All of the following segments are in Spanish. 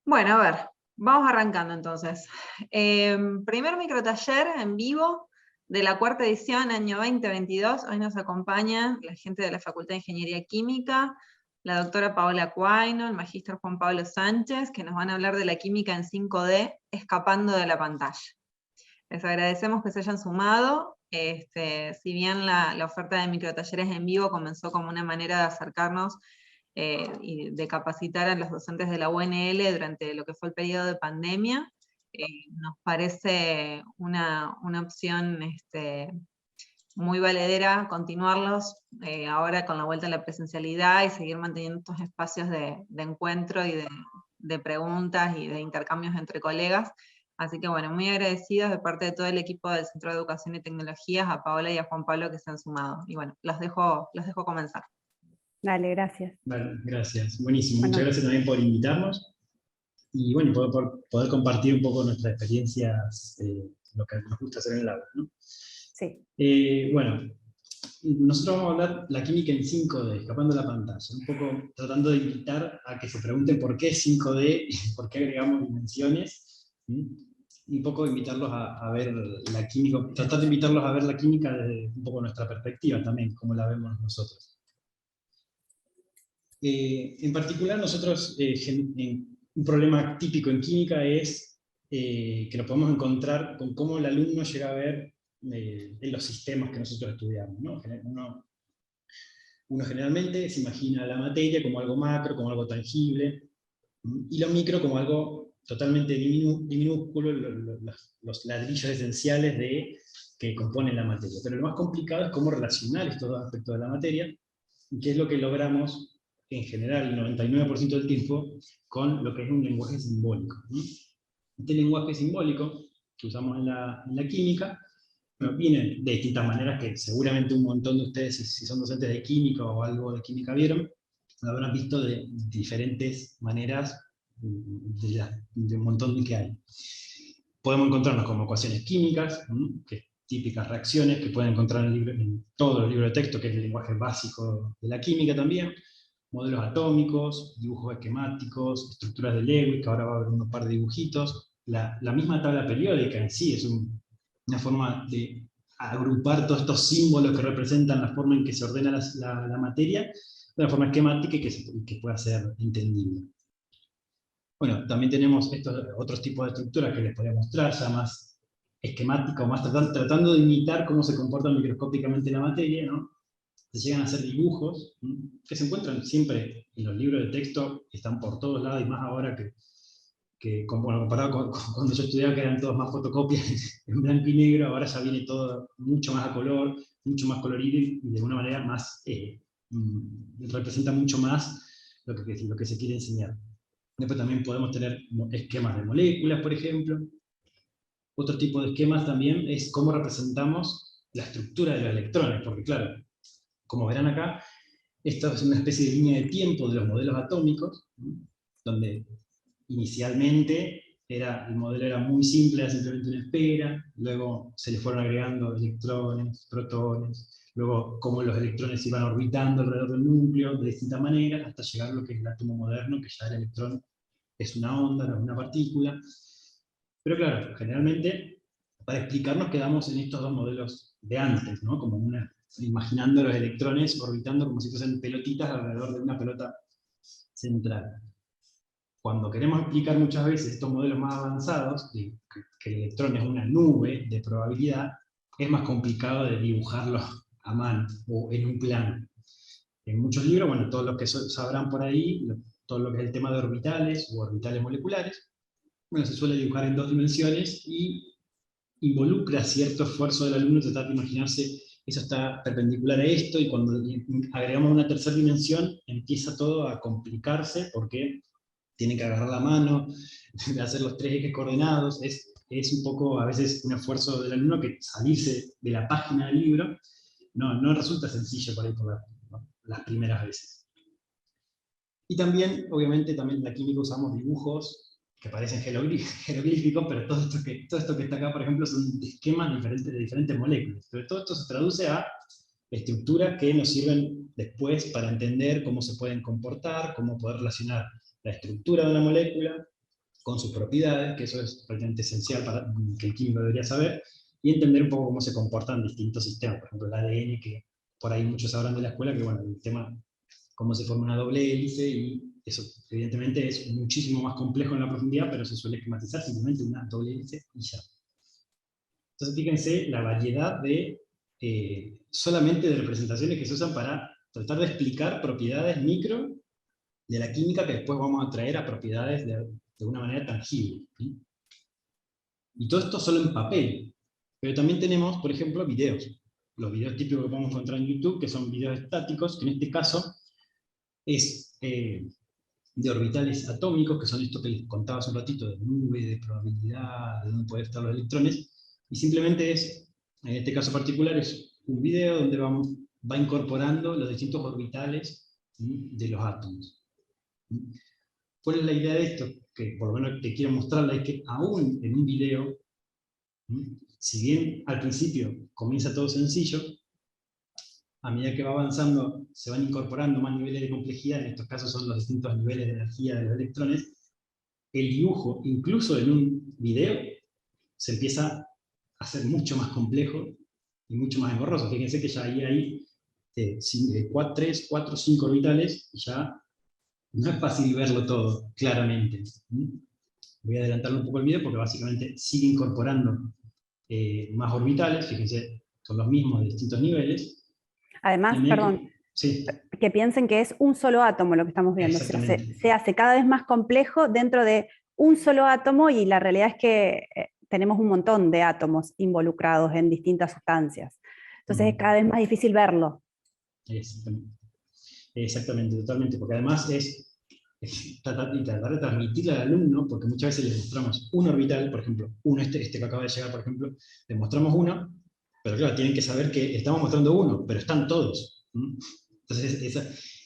Bueno, a ver, vamos arrancando entonces. Primer microtaller en vivo de la cuarta edición, año 2022. Hoy nos acompaña la gente de la Facultad de Ingeniería Química, la doctora Paola Cuaino, el magíster Juan Pablo Sánchez, que nos van a hablar de la química en 5D, escapando de la pantalla. Les agradecemos que se hayan sumado. Si bien la oferta de microtalleres en vivo comenzó como una manera de acercarnos y de capacitar a los docentes de la UNL durante lo que fue el periodo de pandemia, nos parece una opción muy valedera continuarlos ahora con la vuelta a la presencialidad y seguir manteniendo estos espacios de encuentro y de preguntas y de intercambios entre colegas. Así que bueno, muy agradecidos de parte de todo el equipo del Centro de Educación y Tecnologías, a Paola y a Juan Pablo que se han sumado. Y bueno, los dejo comenzar. Dale, gracias. Vale, gracias. Buenísimo. Bueno. Muchas gracias también por invitarnos y bueno, por poder compartir un poco nuestras experiencias, lo que nos gusta hacer en el aula, ¿no? Sí. Bueno, nosotros vamos a hablar la química en 5D, escapando de la pantalla, un poco tratando de invitar a que se pregunten por qué 5D, por qué agregamos dimensiones, y un poco invitarlos a ver la química, tratar de invitarlos a ver la química desde un poco nuestra perspectiva también, como la vemos nosotros. En particular, nosotros, un problema típico en química es que lo podemos encontrar con cómo el alumno llega a ver en los sistemas que nosotros estudiamos, ¿no? Uno generalmente se imagina la materia como algo macro, como algo tangible, y lo micro como algo totalmente minúsculo, los ladrillos esenciales que componen la materia. Pero lo más complicado es cómo relacionar estos dos aspectos de la materia, y qué es lo que logramos en general, el 99% del tiempo, con lo que es un lenguaje simbólico. Este lenguaje simbólico que usamos en la química, bueno, viene de distintas maneras que seguramente un montón de ustedes, si son docentes de química o algo de química vieron, lo habrán visto de diferentes maneras de un montón de que hay. Podemos encontrarnos como ecuaciones químicas, que típicas reacciones que pueden encontrar en todos los libros de texto, que es el lenguaje básico de la química también, modelos atómicos, dibujos esquemáticos, estructuras de Lewis, que ahora va a haber un par de dibujitos. La misma tabla periódica en sí es una forma de agrupar todos estos símbolos que representan la forma en que se ordena la materia, de una forma esquemática y que pueda ser entendible. Bueno, también tenemos estos otros tipos de estructuras que les podría mostrar, ya más esquemática o más tratando de imitar cómo se comporta microscópicamente la materia, ¿no? Se llegan a hacer dibujos, que se encuentran siempre en los libros de texto, están por todos lados, y más ahora comparado con cuando yo estudiaba, que eran todos más fotocopias en blanco y negro, ahora ya viene todo mucho más a color, mucho más colorido, y de alguna manera más, representa mucho más lo que se quiere enseñar. Después también podemos tener esquemas de moléculas, por ejemplo. Otro tipo de esquemas también es cómo representamos la estructura de los electrones, porque claro, como verán acá, esto es una especie de línea de tiempo de los modelos atómicos, donde inicialmente el modelo era muy simple, era simplemente una esfera, luego se le fueron agregando electrones, protones, luego cómo los electrones iban orbitando alrededor del núcleo de distintas maneras, hasta llegar a lo que es el átomo moderno, que ya el electrón es una onda, no es una partícula. Pero claro, generalmente, para explicarnos quedamos en estos dos modelos de antes, ¿no? Como imaginando los electrones orbitando como si fuesen pelotitas alrededor de una pelota central. Cuando queremos explicar muchas veces estos modelos más avanzados, que el electrón es una nube de probabilidad, es más complicado de dibujarlos a mano o en un plano. En muchos libros, bueno, todos los que sabrán por ahí, todo lo que es el tema de orbitales o orbitales moleculares, bueno, se suele dibujar en 2 dimensiones y involucra cierto esfuerzo del alumno tratar de imaginarse eso está perpendicular a esto, y cuando agregamos una tercera dimensión empieza todo a complicarse porque tiene que agarrar la mano, hacer los 3 ejes coordenados, es un poco a veces un esfuerzo del alumno que salirse de la página del libro no resulta sencillo por ahí por las primeras veces. Y también, obviamente, también en la química usamos dibujos que parecen jeroglíficos, pero todo esto que está acá, por ejemplo, son esquemas de diferentes moléculas. Pero todo esto se traduce a estructuras que nos sirven después para entender cómo se pueden comportar, cómo poder relacionar la estructura de una molécula con sus propiedades, que eso es prácticamente esencial para que el químico debería saber, y entender un poco cómo se comportan distintos sistemas, por ejemplo el ADN, que por ahí muchos sabrán de la escuela, que bueno, el tema, cómo se forma una doble hélice, y eso evidentemente es muchísimo más complejo en la profundidad, pero se suele esquematizar simplemente una doble hélice y ya. Entonces fíjense la variedad de, solamente de representaciones que se usan para tratar de explicar propiedades micro de la química que después vamos a traer a propiedades de una manera tangible, ¿sí? Y todo esto solo en papel. Pero también tenemos, por ejemplo, videos. Los videos típicos que podemos encontrar en YouTube, que son videos estáticos, que en este caso es de orbitales atómicos, que son esto que les contaba hace un ratito, de nube, de probabilidad, de dónde pueden estar los electrones, y simplemente es, en este caso particular, es un video donde va incorporando los distintos orbitales, ¿sí?, de los átomos. ¿Cuál es la idea de esto? Que por lo menos te quiero mostrarla, es que aún en un video, si bien al principio comienza todo sencillo, a medida que va avanzando se van incorporando más niveles de complejidad, en estos casos son los distintos niveles de energía de los electrones, el dibujo, incluso en un video, se empieza a hacer mucho más complejo y mucho más engorroso. Fíjense que ya ahí hay 3, 4, 5 orbitales, y ya no es fácil verlo todo claramente. Voy a adelantarlo un poco el video porque básicamente sigue incorporando más orbitales, fíjense, son los mismos de distintos niveles. Además, perdón, sí, que piensen que es un solo átomo lo que estamos viendo. Se hace cada vez más complejo dentro de un solo átomo, y la realidad es que tenemos un montón de átomos involucrados en distintas sustancias. Entonces es cada vez más difícil verlo. Exactamente, totalmente, porque además es tratar de transmitirle al alumno, porque muchas veces les mostramos un orbital, por ejemplo, este que acaba de llegar, por ejemplo, les mostramos uno, pero claro, tienen que saber que estamos mostrando uno, pero están todos. Entonces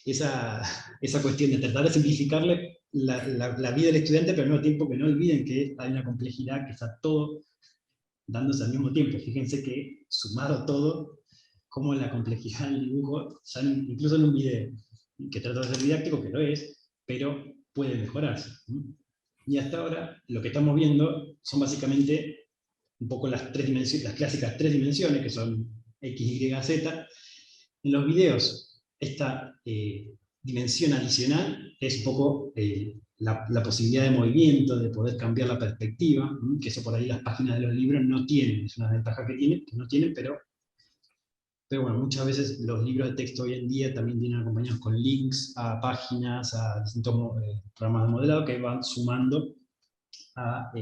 esa cuestión de tratar de simplificarle la vida del estudiante, pero al mismo tiempo que no olviden que hay una complejidad, que está todo dándose al mismo tiempo. Fíjense que sumado todo, como la complejidad del dibujo, ya incluso en un video, que trata de ser didáctico, que lo es, pero puede mejorarse. Y hasta ahora lo que estamos viendo son básicamente un poco las clásicas 3 dimensiones, que son X, Y, Z. En los videos, esta dimensión adicional es un poco la posibilidad de movimiento, de poder cambiar la perspectiva, que eso por ahí las páginas de los libros no tienen, es una ventaja que no tienen, pero bueno, muchas veces los libros de texto hoy en día también vienen acompañados con links a páginas, a distintos programas de modelado que van sumando a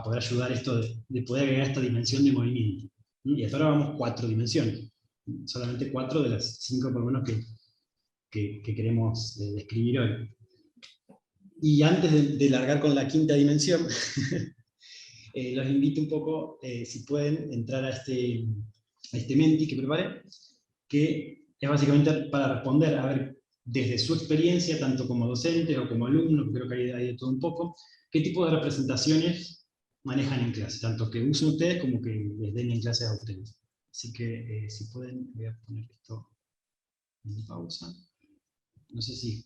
poder ayudar esto de poder agregar esta dimensión de movimiento. Y hasta ahora vamos 4 dimensiones, solamente 4 de las 5 por lo menos que queremos describir hoy. Y antes de largar con la 5ª dimensión, los invito un poco, si pueden, entrar a este Menti que preparé, que es básicamente para responder, a ver, desde su experiencia, tanto como docentes o como alumnos, creo que hay de todo un poco, qué tipo de representaciones manejan en clase, tanto que usen ustedes como que les den en clase a ustedes. Así que, si pueden, voy a poner esto en pausa. No sé si,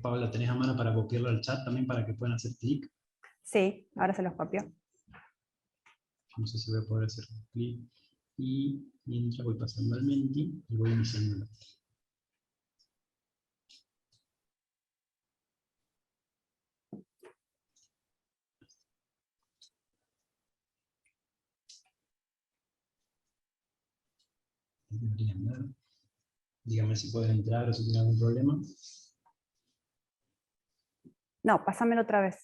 Paula, tenés a mano para copiarlo al chat también para que puedan hacer clic. Sí, ahora se los copio. No sé si voy a poder hacer clic. Y mientras voy pasando al Menti y voy iniciándolo. Dígame si pueden entrar o si tienen algún problema. No, pásamelo otra vez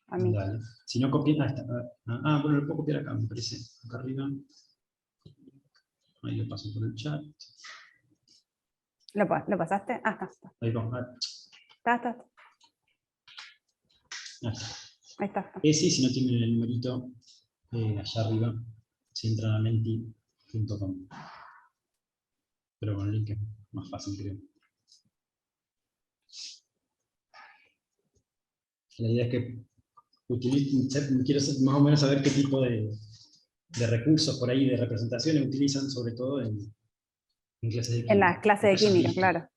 a mí. Dale. Si no copian, bueno, lo puedo copiar acá, me parece. Acá arriba. Ahí lo paso por el chat. ¿Lo pasaste? Ah, está. Ahí vamos. Está. Ahí está. Sí, si no tienen el numerito allá arriba, si entran a menti.com. Pero con el link es más fácil, creo. La idea es que quiero más o menos saber qué tipo de recursos por ahí, de representaciones utilizan, sobre todo en clases de química. En las clases de química, claro.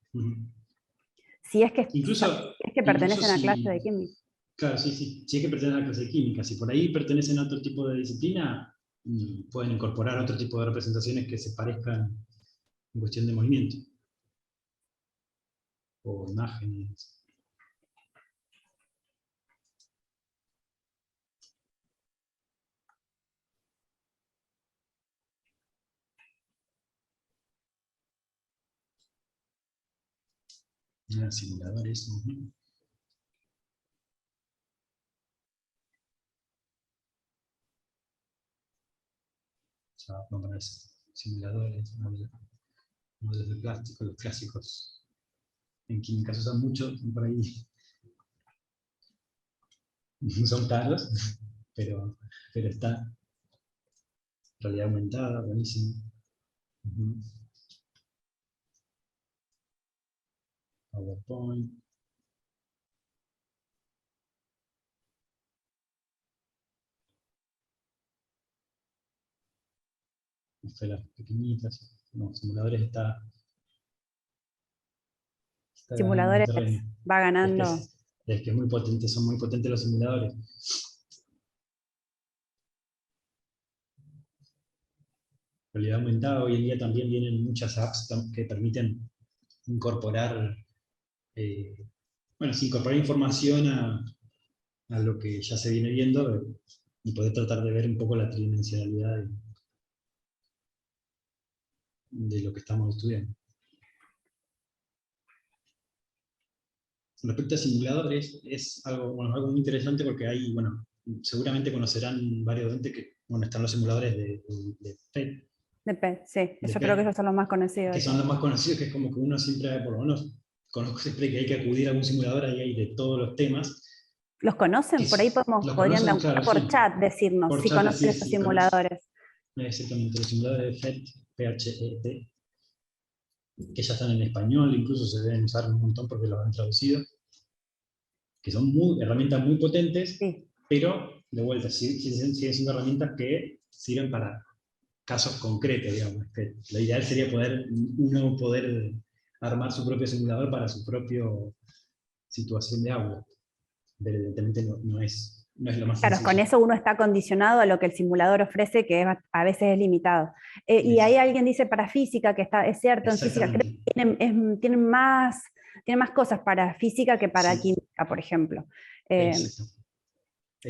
Si es que, incluso pertenecen a clases de química. Claro, sí, sí. Si es que pertenecen a la clase de química, si por ahí pertenecen a otro tipo de disciplina, pueden incorporar otro tipo de representaciones que se parezcan en cuestión de movimiento o imágenes. Simuladores. Ya, vamos a poner simuladores, modelos de plástico, los clásicos. En química se usan mucho, por ahí son caros, pero está. Realidad aumentada, buenísimo. PowerPoint. Esferas pequeñitas. No, simuladores está ganando Simuladores terreno. va ganando. Es que es muy potente, son muy potentes los simuladores. Realidad aumentada, hoy en día también vienen muchas apps que permiten incorporar, incorporar información a lo que ya se viene viendo y poder tratar de ver un poco la tridimensionalidad de lo que estamos estudiando. Respecto a simuladores, es algo muy interesante porque hay, seguramente conocerán varios docentes que, están los simuladores de PET. De PET, sí, yo creo que esos son los más conocidos. Que son los más conocidos, que es como que uno siempre, por lo menos, conozco siempre que hay que acudir a algún simulador, ahí hay de todos los temas. ¿Los conocen? Por ahí podrían claro, por sí. chat decirnos por si chat conocen decir, esos simuladores. Exactamente, los simuladores de PET, PHET, que ya están en español, incluso se deben usar un montón porque los han traducido, que son herramientas muy potentes, sí. Pero de vuelta, siguen siendo herramientas que sirven para casos concretos, digamos. Que lo ideal sería uno poder armar su propio simulador para su propia situación de aula. Pero evidentemente no es lo más claro, sencillo. con eso uno está condicionado a lo que el simulador ofrece, que a veces es limitado. Y ahí alguien dice para física, que es cierto, en física creo que tienen más cosas para física que para química, por ejemplo.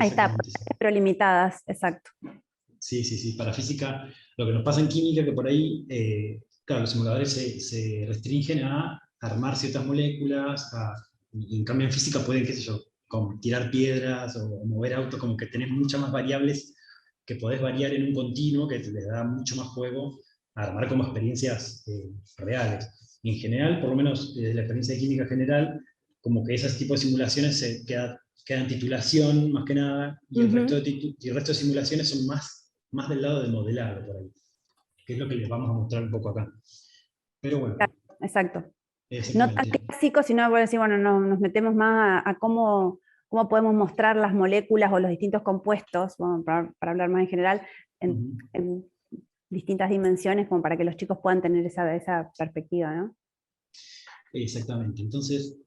Ahí está, pero limitadas, exacto. Sí, para física, lo que nos pasa en química, que por ahí, claro, los simuladores se restringen a armar ciertas moléculas, y en cambio en física pueden, qué sé yo, como tirar piedras o mover autos, como que tenés muchas más variables que podés variar en un continuo, que te da mucho más juego a armar como experiencias reales. En general, por lo menos desde la experiencia de química general, como que ese tipo de simulaciones se quedan titulación más que nada, y el resto de simulaciones son más del lado de modelado por ahí, que es lo que les vamos a mostrar un poco acá. Pero bueno. Exacto. No tan clásico, sino decir, nos metemos más a cómo podemos mostrar las moléculas o los distintos compuestos, para hablar más en general, en distintas dimensiones, como para que los chicos puedan tener esa perspectiva, ¿no? Exactamente. Entonces,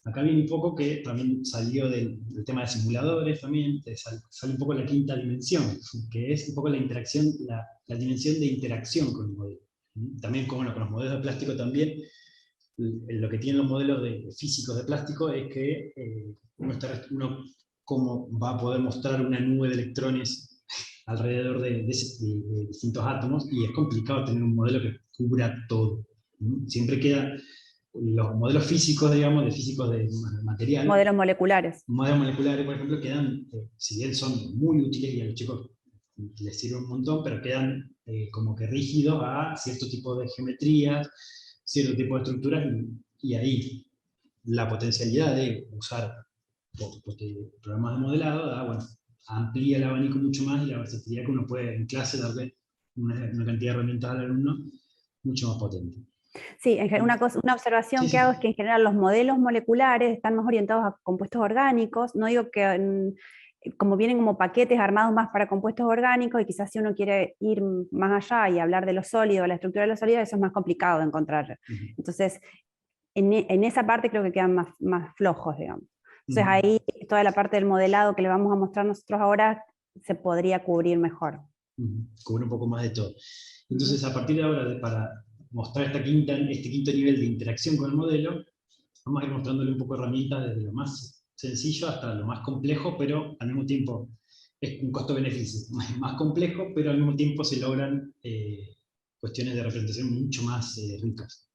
acá viene un poco que también salió del tema de simuladores, también sale un poco la quinta dimensión, que es un poco la interacción, la dimensión de interacción con el modelo. También, con los modelos de plástico también, lo que tienen los modelos físicos de plástico es que uno cómo va a poder mostrar una nube de electrones alrededor de distintos átomos, y es complicado tener un modelo que cubra todo. Siempre queda los modelos físicos, digamos, de físicos de material. Modelos moleculares. Modelos moleculares, por ejemplo, quedan, si bien son muy útiles y a los chicos les sirve un montón, pero quedan como que rígidos a cierto tipo de geometrías, cierto tipo de estructuras, y ahí la potencialidad de usar programas de modelado amplía el abanico mucho más, y la versatilidad que uno puede en clase darle una cantidad de herramientas al alumno mucho más potente. Sí, una observación que hago es que en general los modelos moleculares están más orientados a compuestos orgánicos. No digo que como vienen como paquetes armados más para compuestos orgánicos, y quizás si uno quiere ir más allá y hablar de los sólidos, la estructura de los sólidos, eso es más complicado de encontrar. Entonces, en esa parte creo que quedan más flojos, digamos. Entonces ahí toda la parte del modelado que le vamos a mostrar nosotros ahora se podría cubrir mejor. Cubre un poco más de todo. Entonces, a partir de ahora, para mostrar este quinto nivel de interacción con el modelo, vamos a ir mostrándole un poco de herramientas desde lo más sencillo hasta lo más complejo, pero al mismo tiempo es un costo-beneficio. Más complejo, pero al mismo tiempo se logran cuestiones de representación mucho más ricas.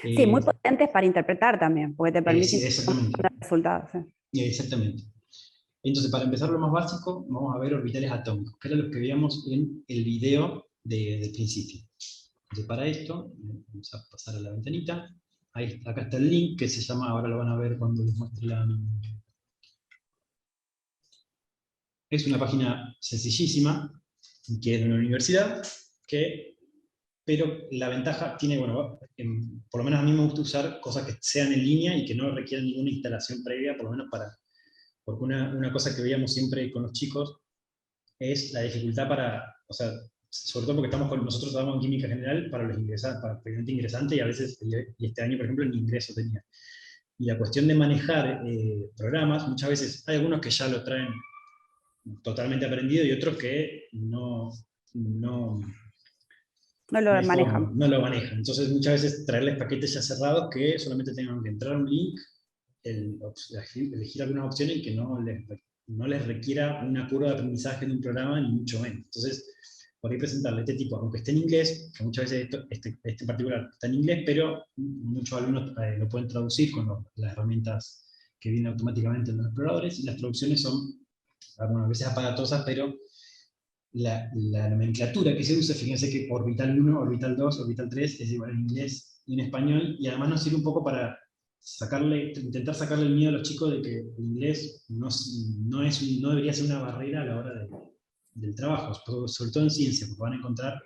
Sí, muy potentes para interpretar también, porque te permiten Sí, exactamente. resultados. Exactamente. Entonces, para empezar lo más básico, vamos a ver orbitales atómicos, que era lo que veíamos en el video del principio. Entonces, para esto, vamos a pasar a la ventanita. Acá está el link, que se llama, ahora lo van a ver cuando les muestre la... Es una página sencillísima, que es de una universidad, pero la ventaja tiene, bueno, por lo menos a mí me gusta usar cosas que sean en línea y que no requieran ninguna instalación previa, por lo menos porque una cosa que veíamos siempre con los chicos es la dificultad o sea, sobre todo porque nosotros trabajamos en química general para los ingresantes, para experimentos ingresantes, y a veces, y este año, por ejemplo, el ingreso tenía. Y la cuestión de manejar programas, muchas veces hay algunos que ya lo traen totalmente aprendido y otros que no lo manejan. no lo manejan. Entonces, muchas veces traerles paquetes ya cerrados que solamente tengan que entrar a un link, elegir algunas opciones y que no les requiera una curva de aprendizaje de un programa, ni mucho menos. Entonces, por ahí presentarle este tipo, aunque esté en inglés, que muchas veces este en particular está en inglés, pero muchos alumnos lo pueden traducir con las herramientas que vienen automáticamente en los exploradores, y las traducciones son, bueno, a veces aparatosas, pero la nomenclatura que se usa, fíjense que orbital 1, orbital 2, orbital 3 es igual en inglés y en español, y además nos sirve un poco para intentar sacarle el miedo a los chicos de que el inglés no debería ser una barrera a la hora del trabajo, sobre todo en ciencia, porque van a encontrar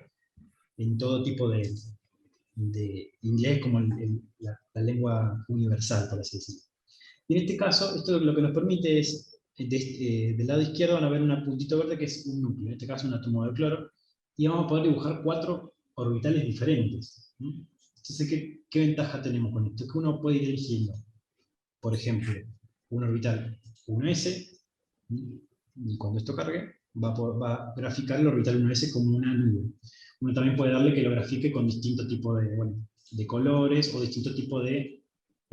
en todo tipo de inglés como la lengua universal, por así decirlo. Y en este caso, esto lo que nos permite es, del lado izquierdo van a ver un puntito verde que es un núcleo, en este caso un átomo de cloro, y vamos a poder dibujar 4 orbitales diferentes. Entonces, ¿qué ventaja tenemos con esto? Es que uno puede ir eligiendo, por ejemplo, un orbital 1s, y cuando esto cargue, va a graficar el orbital 1s como una nube. Uno también puede darle que lo grafique con distinto tipo de colores o distinto tipo de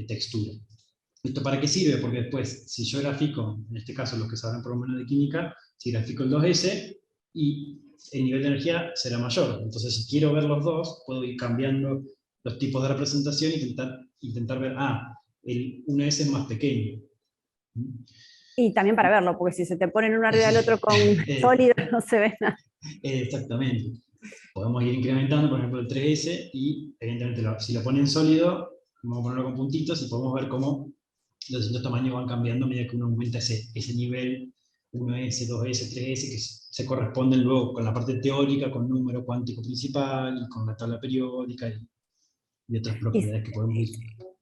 textura. ¿Esto para qué sirve? Porque después, si yo grafico, en este caso los que saben por lo menos de química, si grafico el 2s, y el nivel de energía será mayor. Entonces, si quiero ver los dos, puedo ir cambiando los tipos de representación y intentar ver, el 1s es más pequeño. Y también para verlo, porque si se te ponen uno arriba del otro con sólido, no se ve nada. Exactamente. Podemos ir incrementando, por ejemplo, el 3s, y evidentemente si lo ponen sólido, vamos a ponerlo con puntitos y podemos ver cómo los distintos tamaños van cambiando a medida que uno aumenta ese nivel 1s, 2s, 3s, que se corresponden luego con la parte teórica, con número cuántico principal, y con la tabla periódica y otras propiedades que podemos ir.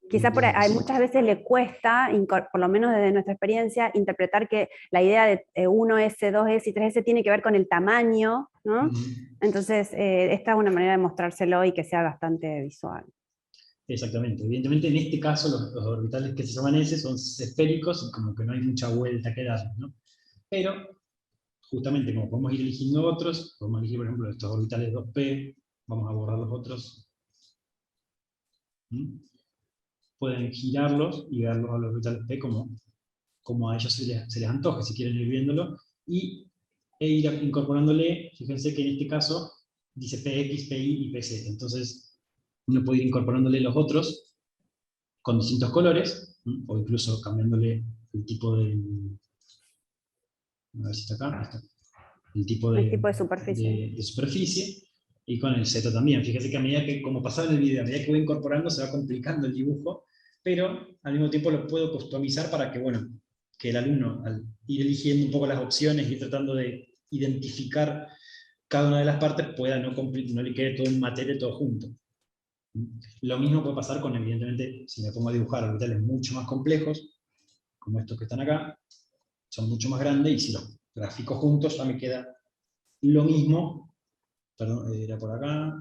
Quizá por ahí muchas veces le cuesta, por lo menos desde nuestra experiencia, interpretar que la idea de 1S, 2S y 3S tiene que ver con el tamaño, ¿no? Entonces, esta es una manera de mostrárselo y que sea bastante visual. Exactamente. Evidentemente, en este caso, los orbitales que se llaman S son esféricos y como que no hay mucha vuelta que darle, ¿no? Pero, justamente, como podemos ir eligiendo otros, podemos elegir, por ejemplo, estos orbitales 2p, vamos a borrar los otros. Pueden girarlos y verlos a los orbitales p como a ellos se les antoje, si quieren ir viéndolo, e ir incorporándole, fíjense que en este caso dice px, pi y pz, entonces uno puede ir incorporándole los otros con distintos colores, o incluso cambiándole el tipo de... A ver si está acá. El tipo de superficie, y con el Z también. Fíjese que a medida que, como pasaba en el video, a medida que voy incorporando se va complicando el dibujo, pero al mismo tiempo lo puedo customizar para que, bueno, que el alumno, al ir eligiendo un poco las opciones y tratando de identificar cada una de las partes, pueda no le quede todo en materia, todo junto. Lo mismo puede pasar con, evidentemente, si me pongo a dibujar orbitales mucho más complejos, como estos que están acá, son mucho más grandes, y si los grafico juntos ya me queda lo mismo. Perdón, era por acá.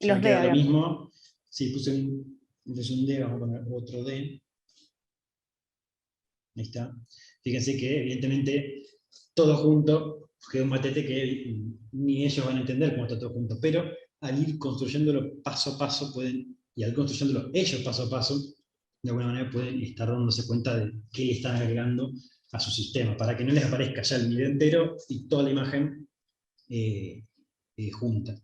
Ya los queda D, lo mismo. Sí, puse un D, vamos a poner otro D. Ahí está. Fíjense que, evidentemente, todo junto queda un matete que ni ellos van a entender cómo está todo junto, pero al ir construyéndolo paso a paso pueden, y al construyéndolo ellos paso a paso, de alguna manera pueden estar dándose cuenta de qué le están agregando a su sistema, para que no les aparezca ya el video entero y toda la imagen junta.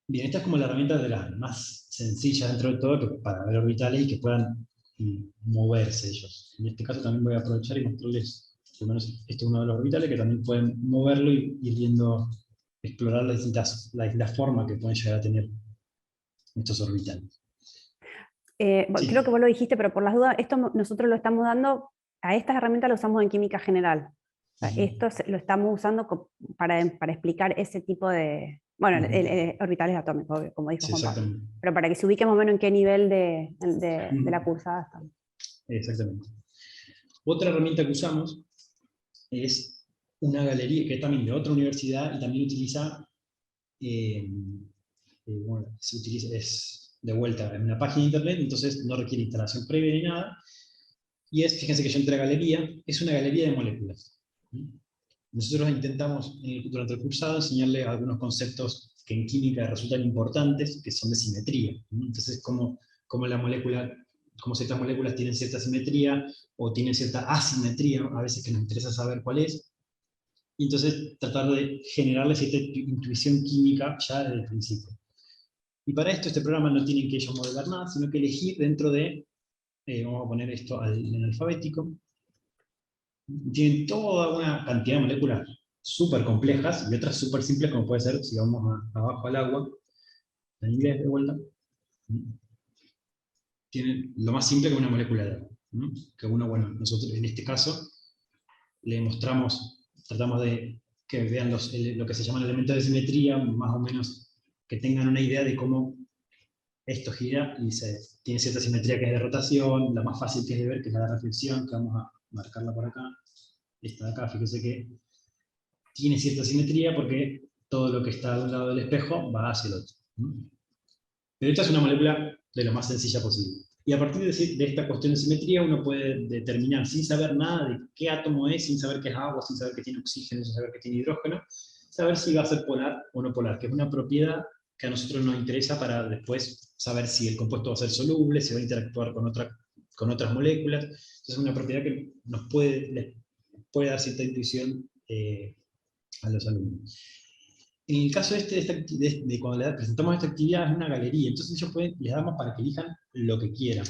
Bien, esta es como la herramienta de las más sencillas dentro de todo para ver orbitales y que puedan moverse ellos. En este caso también voy a aprovechar y mostrarles, por lo menos este es uno de los orbitales, que también pueden moverlo y ir viendo, explorar las distintas formas que pueden llegar a tener estos orbitales. Sí. Creo que vos lo dijiste, pero por las dudas, esto nosotros lo estamos dando, a estas herramientas lo usamos en química general. O sea, esto lo estamos usando para explicar ese tipo de, bueno, orbitales atómicos, como dijo Juan Pablo. Pero para que se ubique más o menos en qué nivel de la cursada estamos. Exactamente. Otra herramienta que usamos es una galería que es también de otra universidad y también utiliza, bueno, es de vuelta en una página de internet, entonces no requiere instalación previa ni nada. Y fíjense que yo entré a galería, es una galería de moléculas. Nosotros intentamos durante el cursado enseñarle algunos conceptos que en química resultan importantes, que son de simetría. Entonces, cómo la molécula, cómo ciertas moléculas tienen cierta simetría o tienen cierta asimetría, a veces que nos interesa saber cuál es. Y entonces tratar de generarle cierta intuición química ya desde el principio. Y para esto este programa no tienen que ellos modelar nada, sino que elegir dentro de, vamos a poner esto en alfabético, tienen toda una cantidad de moléculas súper complejas y otras súper simples, como puede ser, si vamos abajo al agua, en inglés de vuelta, tienen lo más simple que una molécula de agua. Que uno, bueno, nosotros en este caso le mostramos, tratamos de que vean lo que se llaman elementos de simetría, más o menos que tengan una idea de cómo esto gira y tiene cierta simetría que es de rotación, la más fácil que es de ver, que es la de reflexión, que vamos a marcarla por acá. Esta de acá, fíjense que tiene cierta simetría porque todo lo que está de un lado del espejo va hacia el otro. Pero esta es una molécula de lo más sencilla posible. Y a partir de esta cuestión de simetría uno puede determinar, sin saber nada de qué átomo es, sin saber qué es agua, sin saber que tiene oxígeno, sin saber que tiene hidrógeno, saber si va a ser polar o no polar, que es una propiedad que a nosotros nos interesa para después saber si el compuesto va a ser soluble, si va a interactuar con otras moléculas. Entonces es una propiedad que les puede dar cierta intuición a los alumnos. En el caso de cuando les presentamos esta actividad, es una galería, entonces ellos les damos para que elijan lo que quieran.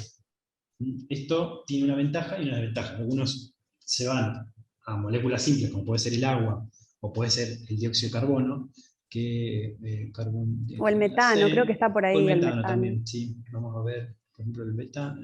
Esto tiene una ventaja y una desventaja. Algunos se van a moléculas simples, como puede ser el agua, o puede ser el dióxido de carbono, o el metano, creo que está por ahí. O el metano también, sí. Vamos a ver, por ejemplo, el beta.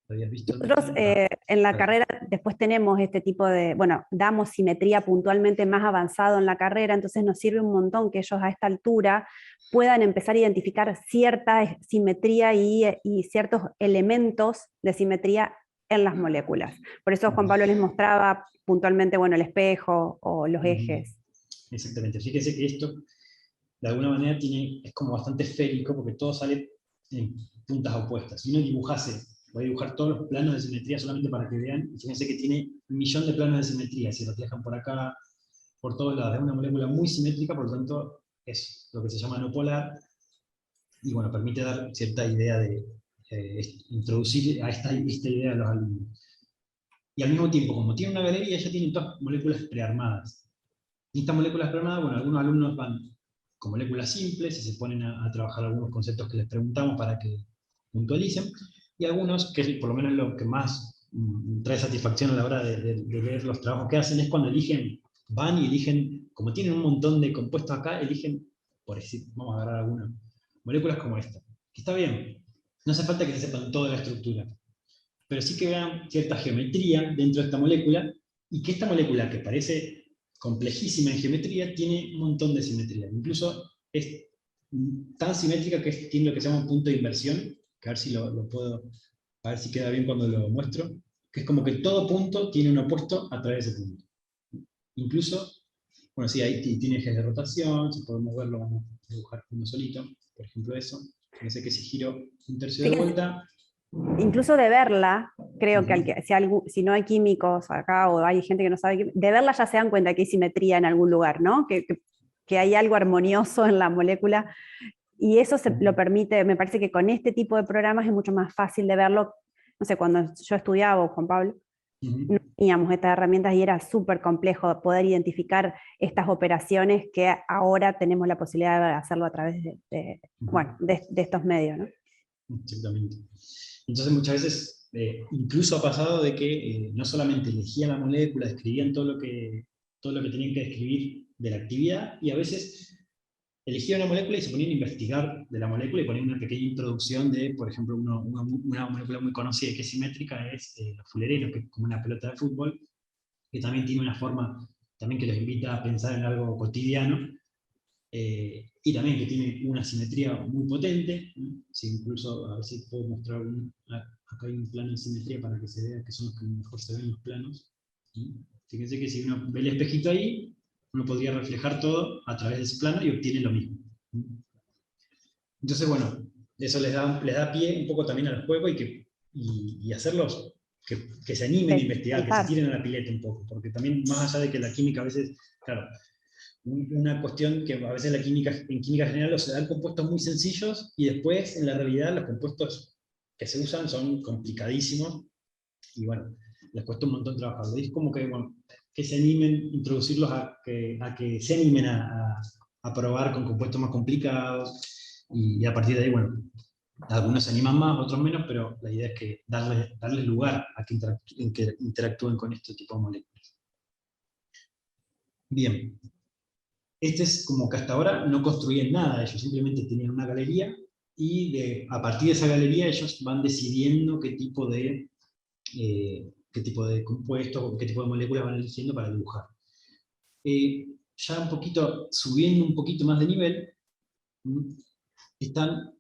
¿Habías visto el Nosotros en la carrera después tenemos este tipo de, bueno, damos simetría puntualmente más avanzado en la carrera, entonces nos sirve un montón que ellos a esta altura puedan empezar a identificar cierta simetría y ciertos elementos de simetría en las moléculas. Por eso Juan Pablo les mostraba puntualmente, bueno, el espejo o los ejes. Exactamente, fíjense que esto de alguna manera es como bastante esférico porque todo sale en puntas opuestas. Si uno dibujase, voy a dibujar todos los planos de simetría solamente para que vean, y fíjense que tiene 1 millón de planos de simetría, se reflejan por acá, por todos lados. Es una molécula muy simétrica, por lo tanto es lo que se llama no polar, y bueno, permite dar cierta idea de introducir a esta idea a los alumnos. Y al mismo tiempo, como tiene una galería, ya tienen todas moléculas prearmadas. Y estas moléculas prearmadas, bueno, algunos alumnos van con moléculas simples y se ponen a trabajar algunos conceptos que les preguntamos para que puntualicen, y algunos, que es por lo menos lo que más trae satisfacción a la hora de leer los trabajos que hacen, es cuando van y eligen, como tienen un montón de compuestos acá, eligen, por decir, vamos a agarrar algunas moléculas como esta, que está bien, no hace falta que se sepan toda la estructura, pero sí que vean cierta geometría dentro de esta molécula, y que esta molécula, que parece complejísima en geometría, tiene un montón de simetría. Incluso es tan simétrica que tiene lo que se llama un punto de inversión, que a ver si lo puedo, a ver si queda bien cuando lo muestro, que es como que todo punto tiene un opuesto a través de ese punto. Incluso, bueno, sí, ahí tiene ejes de rotación, si podemos verlo, vamos a dibujar uno solito, por ejemplo eso. Fíjense que si giro un tercio de vuelta, incluso de verla, creo que si no hay químicos acá o hay gente que no sabe, de verla ya se dan cuenta que hay simetría en algún lugar, ¿no? Que hay algo armonioso en la molécula, y eso lo permite, me parece que con este tipo de programas es mucho más fácil de verlo. No sé, cuando yo estudiaba, o Juan Pablo, no teníamos estas herramientas y era súper complejo poder identificar estas operaciones que ahora tenemos la posibilidad de hacerlo a través de estos medios, ¿no? Exactamente. Entonces muchas veces incluso ha pasado de que no solamente elegían la molécula, escribían todo lo que tenían que describir de la actividad, y a veces elegían una molécula y se ponían a investigar de la molécula y ponían una pequeña introducción de, por ejemplo, una molécula muy conocida que es simétrica, es los fullerenos, que es como una pelota de fútbol, que también tiene una forma también que los invita a pensar en algo cotidiano, y también que tiene una simetría muy potente. Sí, incluso a ver si puedo mostrar acá hay un plano de simetría para que se vea que son los que mejor se ven los planos. Fíjense que si uno ve el espejito ahí, uno podría reflejar todo a través de ese plano y obtiene lo mismo. Entonces, bueno, eso les da pie un poco también al juego y hacerlos que se animen a investigar, que se tiren a la pileta un poco, porque también más allá de que la química a veces, claro, una cuestión que a veces en química general se dan compuestos muy sencillos y después en la realidad los compuestos que se usan son complicadísimos y bueno, les cuesta un montón trabajarlo. Y es como que, bueno, que se animen, introducirlos a que se animen a probar con compuestos más complicados y a partir de ahí, bueno, algunos se animan más, otros menos, pero la idea es que darles lugar a que interactúen con este tipo de moléculas. Bien. Este es como que hasta ahora no construían nada, ellos simplemente tenían una galería y a partir de esa galería ellos van decidiendo qué tipo de compuestos o qué tipo de moléculas van eligiendo para dibujar. Ya un poquito, subiendo un poquito más de nivel, están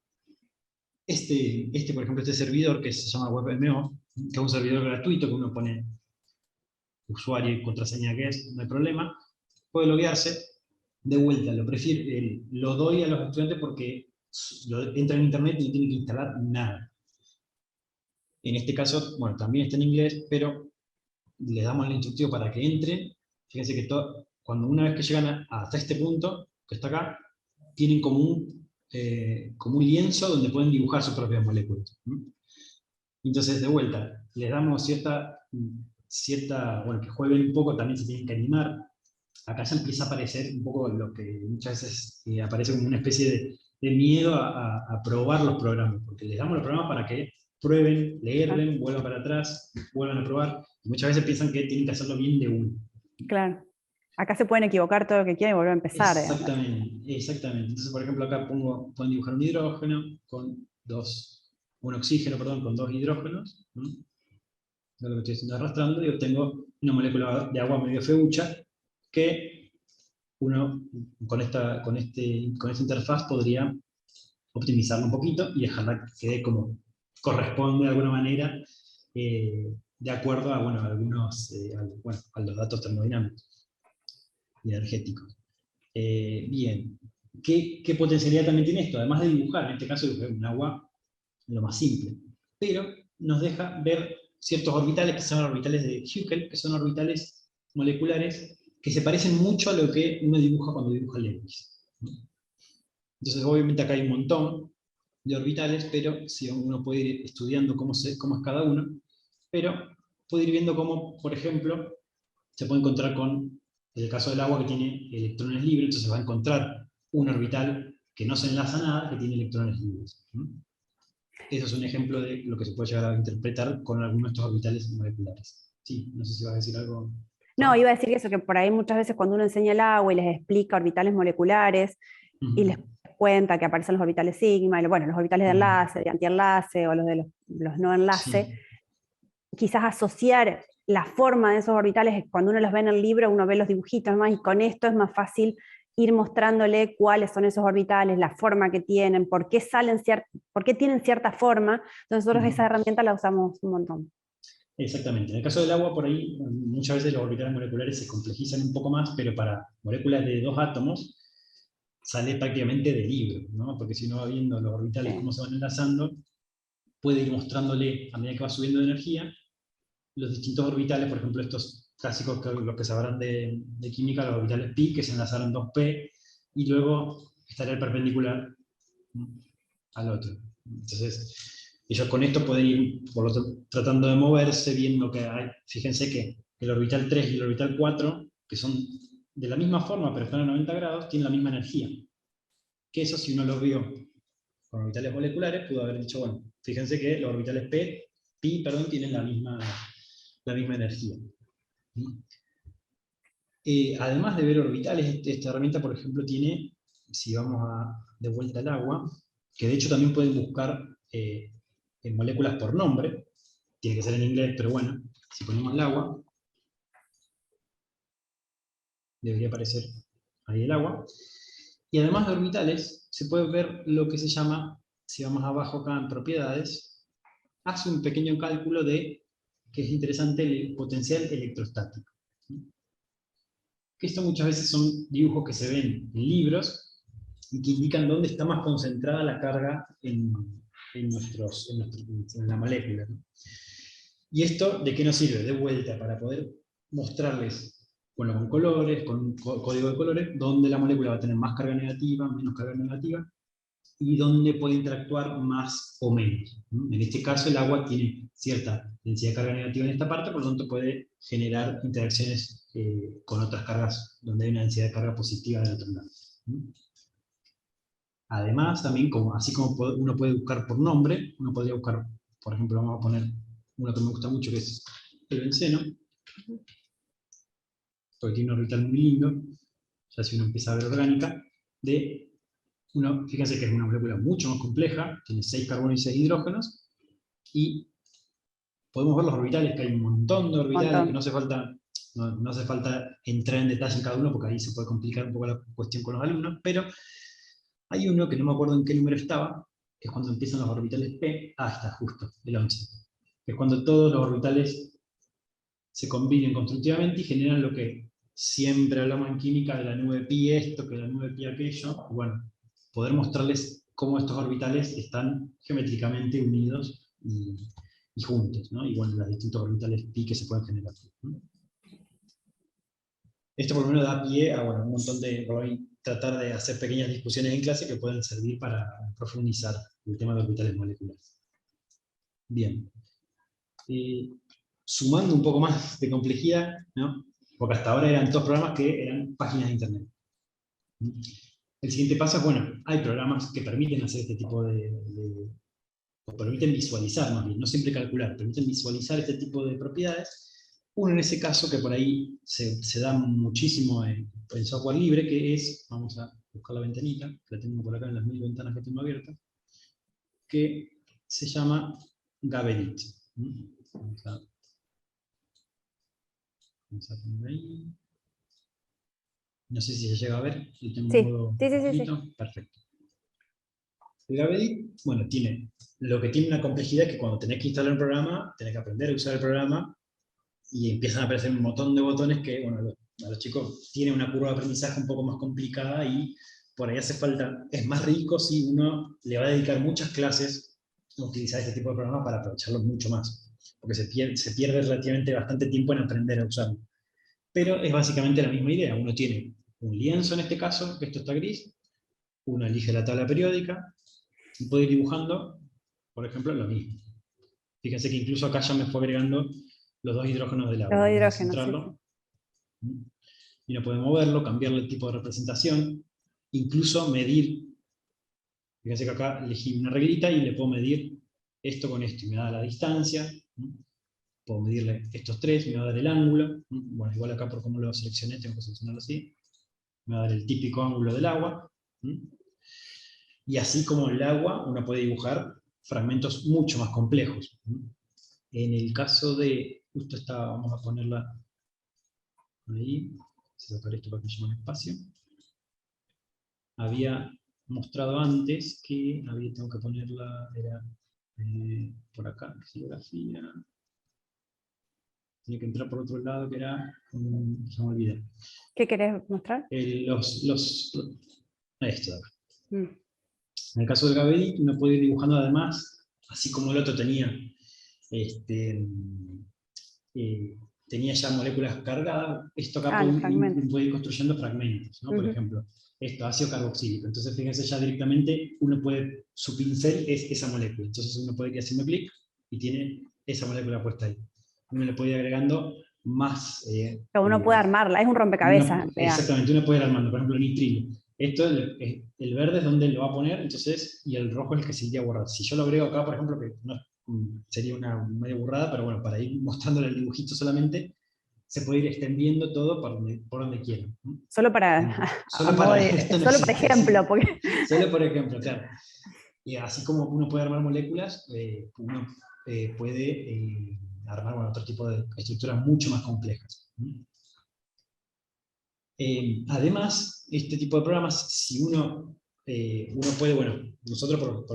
por ejemplo, este servidor que se llama WebMO, que es un servidor gratuito que uno pone usuario y contraseña que es, no hay problema, puede loguearse. De vuelta, lo doy a los estudiantes porque entran en internet y no tienen que instalar nada. En este caso, bueno, también está en inglés, pero les damos el instructivo para que entren. Fíjense que cuando una vez que llegan hasta este punto, que está acá, tienen como un lienzo donde pueden dibujar sus propias moléculas. Entonces, de vuelta, les damos bueno, que jueguen un poco, también se tienen que animar. Acá ya empieza a aparecer un poco lo que muchas veces aparece como una especie de miedo a probar los programas, porque les damos los programas para que prueben, le erren, vuelvan para atrás, vuelvan a probar, y muchas veces piensan que tienen que hacerlo bien de uno. Claro. Acá se pueden equivocar todo lo que quieran y volver a empezar. Exactamente. Entonces, por ejemplo, acá pueden dibujar un hidrógeno un oxígeno, perdón, con 2 hidrógenos, ¿no? Es lo que estoy haciendo arrastrando, y obtengo una molécula de agua medio feucha que uno con esta interfaz podría optimizarla un poquito y dejarla que quede como corresponde de alguna manera, de acuerdo a, bueno, a los datos termodinámicos y energéticos. Bien, ¿qué potencialidad también tiene esto? Además de dibujar, en este caso dibujé un agua lo más simple, pero nos deja ver ciertos orbitales que son orbitales de Huckel, que son orbitales moleculares que se parecen mucho a lo que uno dibuja cuando dibuja Lewis. Entonces, obviamente acá hay un montón de orbitales, pero si uno puede ir estudiando cómo es cada uno, pero puede ir viendo cómo, por ejemplo, se puede encontrar con, en el caso del agua, que tiene electrones libres, entonces va a encontrar un orbital que no se enlaza a nada, que tiene electrones libres. Eso es un ejemplo de lo que se puede llegar a interpretar con algunos de estos orbitales moleculares. Sí, no sé si vas a decir algo. No, iba a decir eso, que por ahí muchas veces cuando uno enseña el agua y les explica orbitales moleculares, y les cuenta que aparecen los orbitales sigma, bueno, los orbitales de enlace, de antienlace, o los de los no enlace, quizás asociar la forma de esos orbitales, cuando uno los ve en el libro, uno ve los dibujitos más, y con esto es más fácil ir mostrándole cuáles son esos orbitales, la forma que tienen, por qué tienen cierta forma. Entonces nosotros esa herramienta la usamos un montón. Exactamente. En el caso del agua, por ahí, muchas veces los orbitales moleculares se complejizan un poco más, pero para moléculas de 2 átomos sale prácticamente de libro, ¿no? Porque si uno va viendo los orbitales cómo se van enlazando, puede ir mostrándole, a medida que va subiendo de energía, los distintos orbitales, por ejemplo, estos clásicos, los que sabrán de química, los orbitales pi, que se enlazaron 2p, y luego estaría el perpendicular al otro. Entonces, ellos con esto pueden ir tratando de moverse, viendo que hay, fíjense que el orbital 3 y el orbital 4, que son de la misma forma, pero están a 90 grados, tienen la misma energía. Que eso, si uno lo vio con orbitales moleculares, pudo haber dicho, bueno, fíjense que los orbitales pi, tienen la misma energía. Además de ver orbitales, esta herramienta, por ejemplo, tiene, si vamos de vuelta al agua, que de hecho también pueden buscar en moléculas por nombre, tiene que ser en inglés, pero bueno, si ponemos el agua, debería aparecer ahí el agua. Y además de orbitales, se puede ver lo que se llama, si vamos abajo acá en propiedades, hace un pequeño cálculo de, que es interesante, el potencial electrostático. Que esto muchas veces son dibujos que se ven en libros y que indican dónde está más concentrada la carga en la molécula, ¿no? ¿Y esto de qué nos sirve? De vuelta, para poder mostrarles, bueno, con colores, con un código de colores, dónde la molécula va a tener más carga negativa, menos carga negativa, y dónde puede interactuar más o menos, ¿no? En este caso el agua tiene cierta densidad de carga negativa en esta parte, por lo tanto puede generar interacciones con otras cargas donde hay una densidad de carga positiva del otro lado, ¿no? Además, también, así como uno puede buscar por nombre, uno podría buscar, por ejemplo, vamos a poner uno que me gusta mucho, que es el benceno, porque tiene un orbital muy lindo, ya si uno empieza a ver orgánica, fíjense que es una molécula mucho más compleja, tiene 6 carbonos y 6 hidrógenos, y podemos ver los orbitales, que hay un montón de orbitales, que no hace falta entrar en detalle en cada uno, porque ahí se puede complicar un poco la cuestión con los alumnos, pero hay uno que no me acuerdo en qué número estaba, que es cuando empiezan los orbitales P, está justo, el 11, que es cuando todos los orbitales se combinen constructivamente y generan lo que siempre hablamos en química de la nube pi esto, que la nube pi aquello, y bueno, poder mostrarles cómo estos orbitales están geométricamente unidos y juntos, ¿no? Y bueno, los distintos orbitales pi que se pueden generar, ¿no? Esto por lo menos da pie a un montón de, tratar de hacer pequeñas discusiones en clase que pueden servir para profundizar el tema de orbitales moleculares. Bien. Sumando un poco más de complejidad, ¿no? Porque hasta ahora eran todos programas que eran páginas de internet. El siguiente paso es, bueno, hay programas que permiten hacer este tipo o permiten visualizar más bien, no siempre calcular, permiten visualizar este tipo de propiedades. Uno en ese caso que por ahí se da muchísimo en software libre, que es, vamos a buscar la ventanita, que la tengo por acá en las 1000 ventanas que tengo abiertas, que se llama Gabedit. Vamos a poner ahí. No sé si se llega a ver. Si tengo Sí. un modo Sí. Perfecto. El Gabedit, bueno, lo que tiene una complejidad que cuando tenés que instalar un programa, tenés que aprender a usar el programa, y empiezan a aparecer un montón de botones que, bueno, a los chicos tienen una curva de aprendizaje un poco más complicada y por ahí hace falta, es más rico si uno le va a dedicar muchas clases a utilizar este tipo de programas para aprovecharlos mucho más, porque se pierde relativamente bastante tiempo en aprender a usarlo. Pero es básicamente la misma idea, uno tiene un lienzo en este caso, que esto está gris, uno elige la tabla periódica y puede ir dibujando, por ejemplo, lo mismo. Fíjense que incluso acá ya me fue agregando los 2 hidrógenos del agua. Los hidrógenos, sí. Y uno puede moverlo, cambiarle el tipo de representación, incluso medir. Fíjense que acá elegí una reglita y le puedo medir esto con esto, y me da la distancia. Puedo medirle estos 3, me va a dar el ángulo. Bueno, igual acá por cómo lo seleccioné, tengo que seleccionarlo así. Me va a dar el típico ángulo del agua. Y así como el agua, uno puede dibujar fragmentos mucho más complejos. En el caso de, justo esta, vamos a ponerla ahí, sacar esto para que lleve un espacio. Había mostrado antes que, tengo que ponerla, era por acá, xilografía. Tenía que entrar por otro lado, que era, se me olvidó. ¿Qué querés mostrar? Esto de acá. En el caso del Gabedit, uno puede ir dibujando además así como el otro tenía ya moléculas cargadas, esto acá puede ir construyendo fragmentos, ¿no? Por ejemplo, esto, ácido carboxílico. Entonces, fíjense, ya directamente uno puede, su pincel es esa molécula. Entonces uno puede ir haciendo clic y tiene esa molécula puesta ahí. Uno le puede ir agregando más... Pero uno puede armarla, es un rompecabezas. Exactamente, uno puede ir armando. Por ejemplo, nitrilo. Esto, el verde es donde lo va a poner, entonces, y el rojo es el que se iría a borrar. Si yo lo agrego acá, por ejemplo, que no, sería una media burrada, pero bueno, para ir mostrándole el dibujito solamente, se puede ir extendiendo todo por donde quiera. Solo para, solo por ejemplo. Porque... Solo por ejemplo, claro. Y así como uno puede armar moléculas, uno puede armar otro tipo de estructuras mucho más complejas. Además, este tipo de programas, si uno puede, bueno, nosotros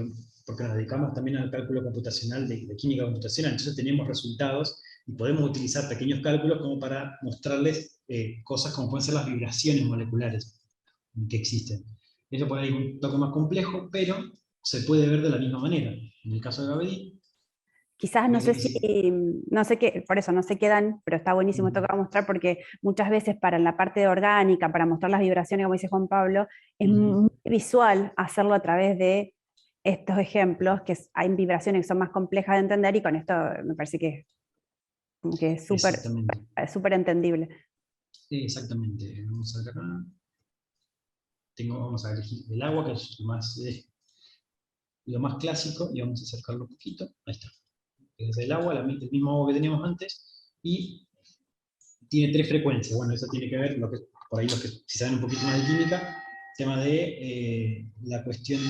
porque nos dedicamos también al cálculo computacional de química computacional, entonces tenemos resultados y podemos utilizar pequeños cálculos como para mostrarles cosas como pueden ser las vibraciones moleculares que existen. Eso por ahí es un toque más complejo, pero se puede ver de la misma manera. En el caso de Gabedi, quizás no sé no sé qué, por eso no se quedan, pero está buenísimo esto que va a mostrar, porque muchas veces para la parte de orgánica, para mostrar las vibraciones, como dice Juan Pablo, es muy visual hacerlo a través de estos ejemplos, que hay vibraciones que son más complejas de entender, y con esto me parece que es súper entendible. Exactamente. Vamos a ver acá. Vamos a elegir el agua, que es lo más clásico, y vamos a acercarlo un poquito. Ahí está. Es el agua, el mismo agua que teníamos antes, y tiene 3 frecuencias. Bueno, eso tiene que ver, por ahí los que si saben un poquito más de química, tema de la cuestión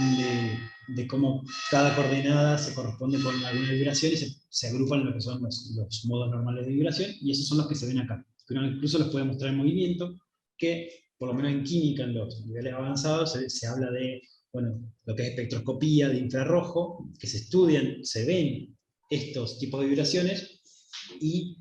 de cómo cada coordenada se corresponde con alguna vibración y se agrupan lo que son los modos normales de vibración, y esos son los que se ven acá. Pero incluso los puede mostrar en movimiento, que por lo menos en química, en los niveles avanzados, se habla de, bueno, lo que es espectroscopía de infrarrojo, que se estudian, se ven estos tipos de vibraciones, y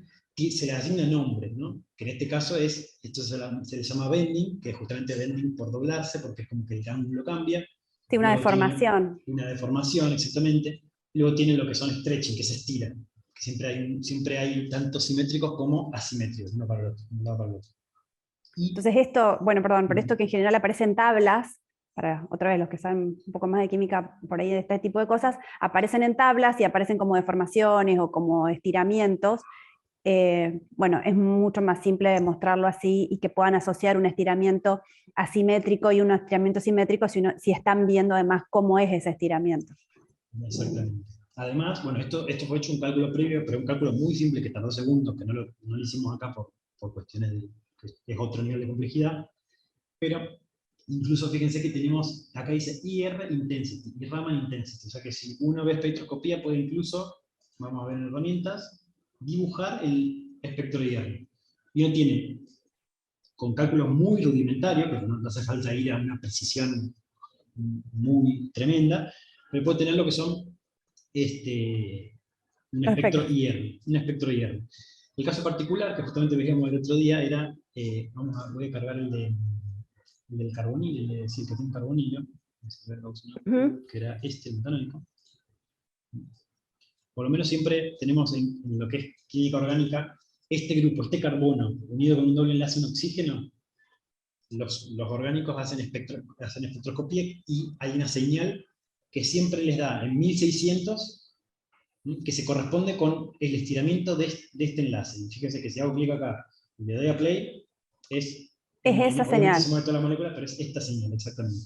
se le asigna nombre, ¿no? Que en este caso esto se le llama bending, que es justamente bending por doblarse, porque es como que el ángulo cambia. Sí, una deformación. Una deformación, exactamente. Luego tiene lo que son stretching, que se estira. Que siempre hay tanto simétricos como asimétricos, uno para el otro. Entonces esto, bueno, perdón, pero esto que en general aparece en tablas, para otra vez los que saben un poco más de química por ahí de este tipo de cosas, aparecen en tablas y aparecen como deformaciones o como estiramientos. Bueno, es mucho más simple mostrarlo así y que puedan asociar un estiramiento asimétrico y un estiramiento simétrico si están viendo además cómo es ese estiramiento. Exactamente. Además, bueno, esto fue hecho un cálculo previo, pero un cálculo muy simple que tardó segundos, que no lo hicimos acá por cuestiones que es otro nivel de complejidad, pero incluso fíjense que tenemos, acá dice IR Intensity, y Raman Intensity, o sea que si uno ve espectroscopía puede incluso, vamos a ver en herramientas, dibujar el espectro de IR. Y uno tiene, con cálculos muy rudimentarios, pero no hace falta ir a una precisión muy tremenda, pero puede tener lo que son un espectro IR. El caso particular, que justamente veíamos el otro día, era, voy a cargar el del carbonilo, el que tiene un carbonilo, que era el metanónico. Por lo menos siempre tenemos en lo que es química orgánica, este grupo, este carbono, unido con un doble enlace en oxígeno, los orgánicos hacen espectroscopía y hay una señal que siempre les da en 1600, que se corresponde con el estiramiento de este enlace. Fíjense que si hago clic acá y le doy a play, es esa señal. Se mueve toda la molécula, pero es esta señal, exactamente.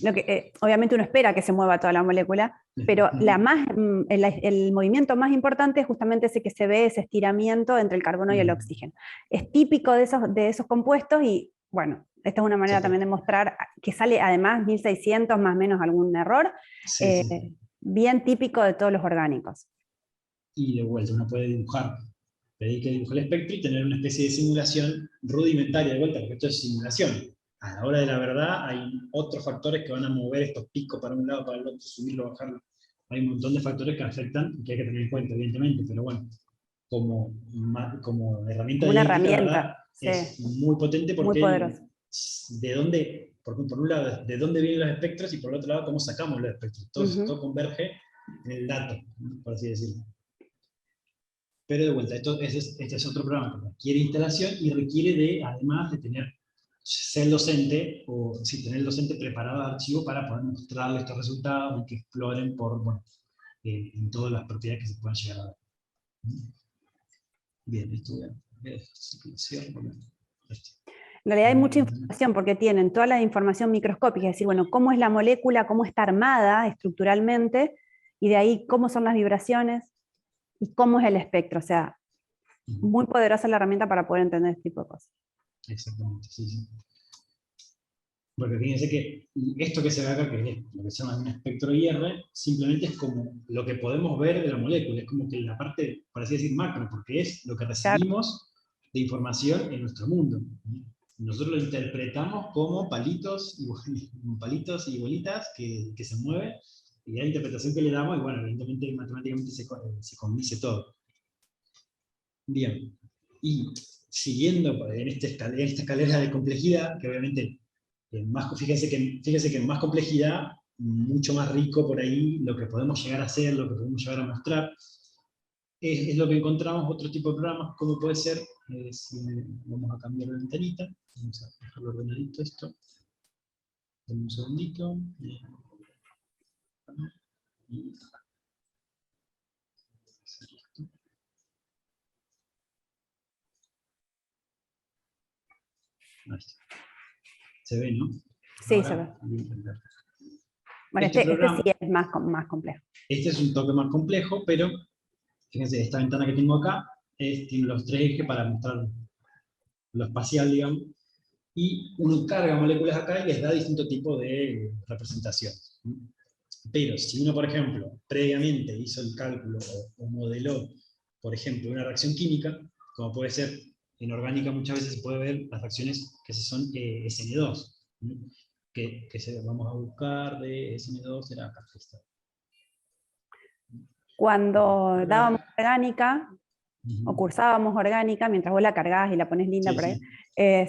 Lo que, obviamente uno espera que se mueva toda la molécula, pero el movimiento más importante es justamente ese que se ve, ese estiramiento entre el carbono y el oxígeno. Es típico de esos compuestos y, bueno, esta es una manera también de mostrar que sale además 1600 más o menos algún error, bien típico de todos los orgánicos. Y de vuelta, uno puede dibujar, pedir que dibuje el espectro y tener una especie de simulación rudimentaria de vuelta, porque esto es simulación. A la hora de la verdad hay otros factores que van a mover estos picos para un lado, para el otro, subirlo, bajarlo. Hay un montón de factores que afectan y que hay que tener en cuenta, evidentemente, pero bueno, como herramienta una didáctica, herramienta, es muy potente porque muy poderoso. por un lado, de dónde vienen los espectros y por el otro lado, cómo sacamos los espectros. Todo converge el dato, ¿no? Por así decirlo. Pero de vuelta, este es otro programa que requiere instalación y requiere de, además de ser docente, o sí, tener el docente preparado el archivo para poder mostrarle estos resultados y que exploren en todas las propiedades que se puedan llegar a ver. Bien, esto voy a cierro. En realidad hay mucha información porque tienen toda la información microscópica, es decir, bueno, cómo es la molécula, cómo está armada estructuralmente, y de ahí cómo son las vibraciones y cómo es el espectro. O sea, muy poderosa la herramienta para poder entender este tipo de cosas. Exactamente, sí, sí. Porque fíjense que esto que se ve acá, que es lo que se llama un espectro IR, simplemente es como lo que podemos ver de la molécula, es como que la parte, por así decir, macro, porque es lo que recibimos de información en nuestro mundo. Nosotros lo interpretamos como palitos y bolitas que se mueven, y la interpretación que le damos, y bueno, evidentemente matemáticamente se condice todo. Bien, y siguiendo en esta escalera de complejidad, que obviamente, fíjense que en más complejidad, mucho más rico por ahí lo que podemos llegar a hacer, lo que podemos llegar a mostrar, es lo que encontramos otro tipo de programas, como puede ser, vamos a cambiar de ventanita, vamos a dejarlo ordenadito esto, dame un segundito, ahí está. Se ve, ¿no? Sí, Ahora, se ve. Bueno, este este programa, sí es más complejo. este es un toque más complejo, pero fíjense, esta ventana que tengo acá tiene los tres ejes para mostrar lo espacial, digamos, y uno carga moléculas acá y les da distintos tipos de representación. Pero si uno, por ejemplo, previamente hizo el cálculo o modeló, por ejemplo, una reacción química, como puede ser en orgánica, muchas veces se puede ver las reacciones que son SN2, vamos a buscar de SN2, era acá. Cuando dábamos orgánica, o cursábamos orgánica, mientras vos la cargabas y la pones linda Sí, por ahí, sí.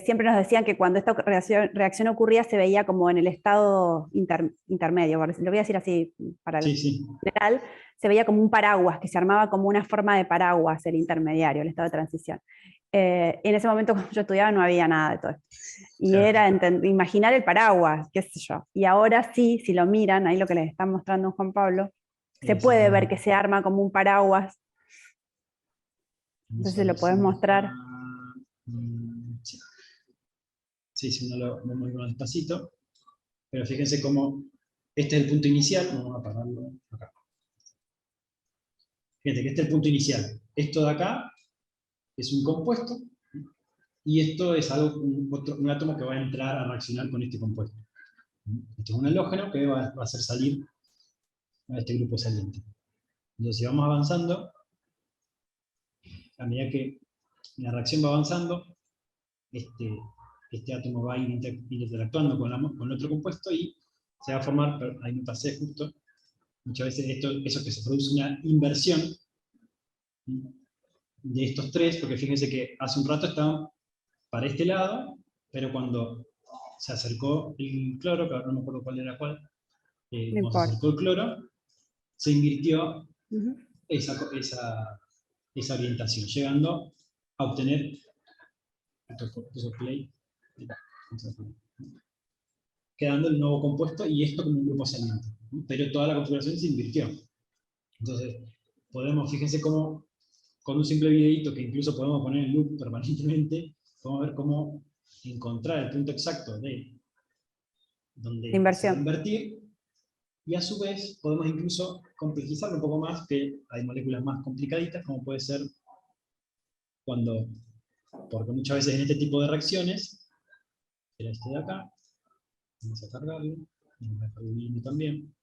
siempre nos decían que cuando esta reacción ocurría se veía como en el estado intermedio, lo voy a decir así para el general, se veía como un paraguas, que se armaba como una forma de paraguas, el intermediario, el estado de transición. En ese momento, cuando yo estudiaba, no había nada de todo esto. Y era imaginar el paraguas, qué sé yo. Y ahora sí, si lo miran, ahí lo que les está mostrando Juan Pablo, se puede ver que se arma como un paraguas. Entonces lo podés mostrar. Sí, si uno lo vamos más despacito. Pero fíjense cómo este es el punto inicial. Vamos a pararlo acá. Fíjense que este es el punto inicial. Esto de acá es un compuesto. Y esto es un átomo que va a entrar a reaccionar con este compuesto. Esto es un halógeno que va a hacer salir a este grupo saliente. Entonces, si vamos avanzando, a medida que la reacción va avanzando, este átomo va a ir interactuando con otro compuesto y se va a formar, pero ahí me pasé justo, muchas veces eso que se produce una inversión de estos tres, porque fíjense que hace un rato estaban para este lado, pero cuando se acercó el cloro, que ahora no me acuerdo cuál era cuál, cuando se acercó el cloro, se invirtió esa orientación, llegando a obtener quedando el nuevo compuesto y esto como un grupo saliente. Pero toda la configuración se invirtió. Entonces, fíjense cómo, con un simple videito que incluso podemos poner en loop permanentemente, podemos ver cómo encontrar el punto exacto de donde se va a invertir, y a su vez podemos incluso complejizarlo un poco más, que hay moléculas más complicaditas, como puede ser porque muchas veces en este tipo de reacciones, era este de acá, vamos a cargarlo, vamos a dejarlo lindo también.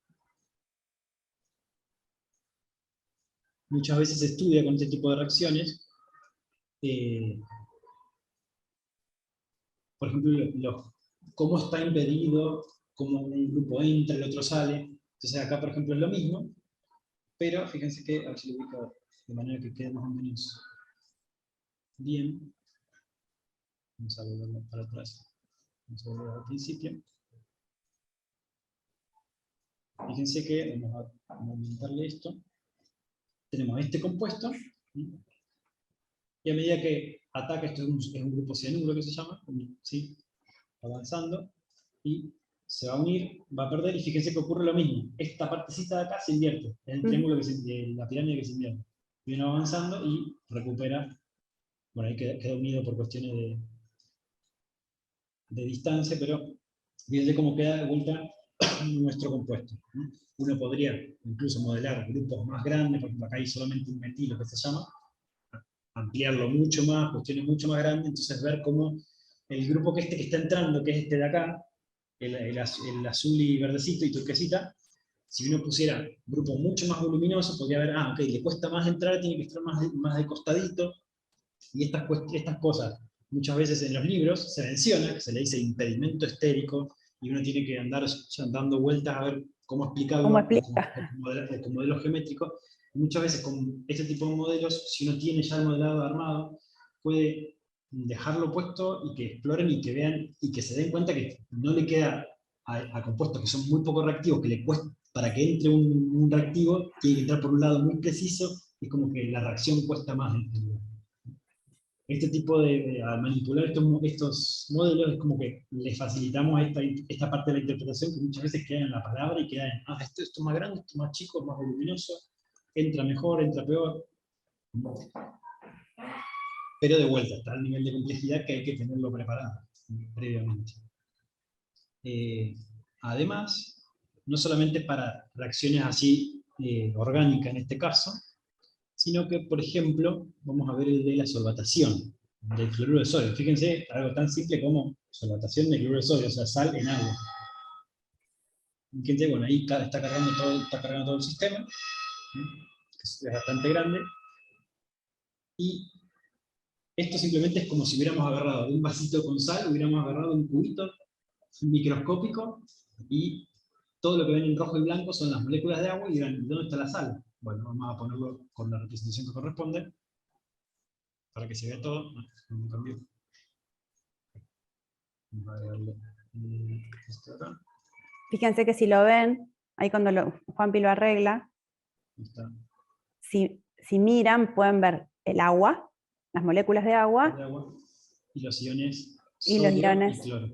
Muchas veces se estudia con este tipo de reacciones, por ejemplo, cómo está impedido, cómo un grupo entra, el otro sale. Entonces acá, por ejemplo, es lo mismo, pero fíjense que, a ver si lo ubico de manera que quede más o menos bien. Vamos a volverlo para atrás. Vamos a volver al principio. Fíjense que, vamos Vamos a aumentarle esto. Tenemos este compuesto, y a medida que ataca, esto es un grupo cianuro que se llama, ¿sí? Avanzando, y se va a unir, va a perder, y fíjense que ocurre lo mismo. Esta partecita de acá se invierte, es el triángulo de la pirámide que se invierte. Viene avanzando y recupera, bueno, ahí queda unido por cuestiones de distancia, pero fíjense cómo queda de vuelta nuestro compuesto. Uno podría incluso modelar grupos más grandes, por ejemplo acá hay solamente un metilo que se llama, ampliarlo mucho más, cuestiones mucho más grandes, entonces ver cómo el grupo que está entrando, que es este de acá, el azul y verdecito y turquesita, si uno pusiera grupos mucho más voluminosos, podría ver, ok, le cuesta más entrar, tiene que estar más de costadito, y estas cosas muchas veces en los libros se menciona, que se le dice impedimento estérico, y uno tiene que andar dando vueltas a ver cómo explicarlo, ¿Cómo o explica? con modelos geométricos. Y muchas veces con este tipo de modelos, si uno tiene ya el modelado armado, puede dejarlo puesto y que exploren y que vean y que se den cuenta que no le queda a compuestos que son muy poco reactivos, que le cuesta, para que entre un reactivo, tiene que entrar por un lado muy preciso, y es como que la reacción cuesta más. Este tipo al manipular estos modelos es como que les facilitamos esta parte de la interpretación que muchas veces queda en la palabra y queda en, esto es más grande, esto es más chico, más voluminoso, entra mejor, entra peor. Pero de vuelta, está el nivel de complejidad que hay que tenerlo preparado previamente. Además, no solamente para reacciones así orgánicas en este caso, sino que, por ejemplo, vamos a ver el de la solvatación del cloruro de sodio. Fíjense, algo tan simple como solvatación de cloruro de sodio, o sea, sal en agua. Fíjense, bueno, ahí está cargando todo el sistema, que es bastante grande, y esto simplemente es como si hubiéramos agarrado un vasito con sal, hubiéramos agarrado un cubito microscópico, y todo lo que ven en rojo y blanco son las moléculas de agua, y dirán, ¿dónde está la sal? Bueno, vamos a ponerlo con la representación que corresponde, para que se vea todo. No cambió. Vamos a agregarle esto acá. Fíjense que si lo ven, ahí cuando Juanpi lo arregla, si miran pueden ver el agua, las moléculas de agua, y los iones y los sodio iones. y cloro.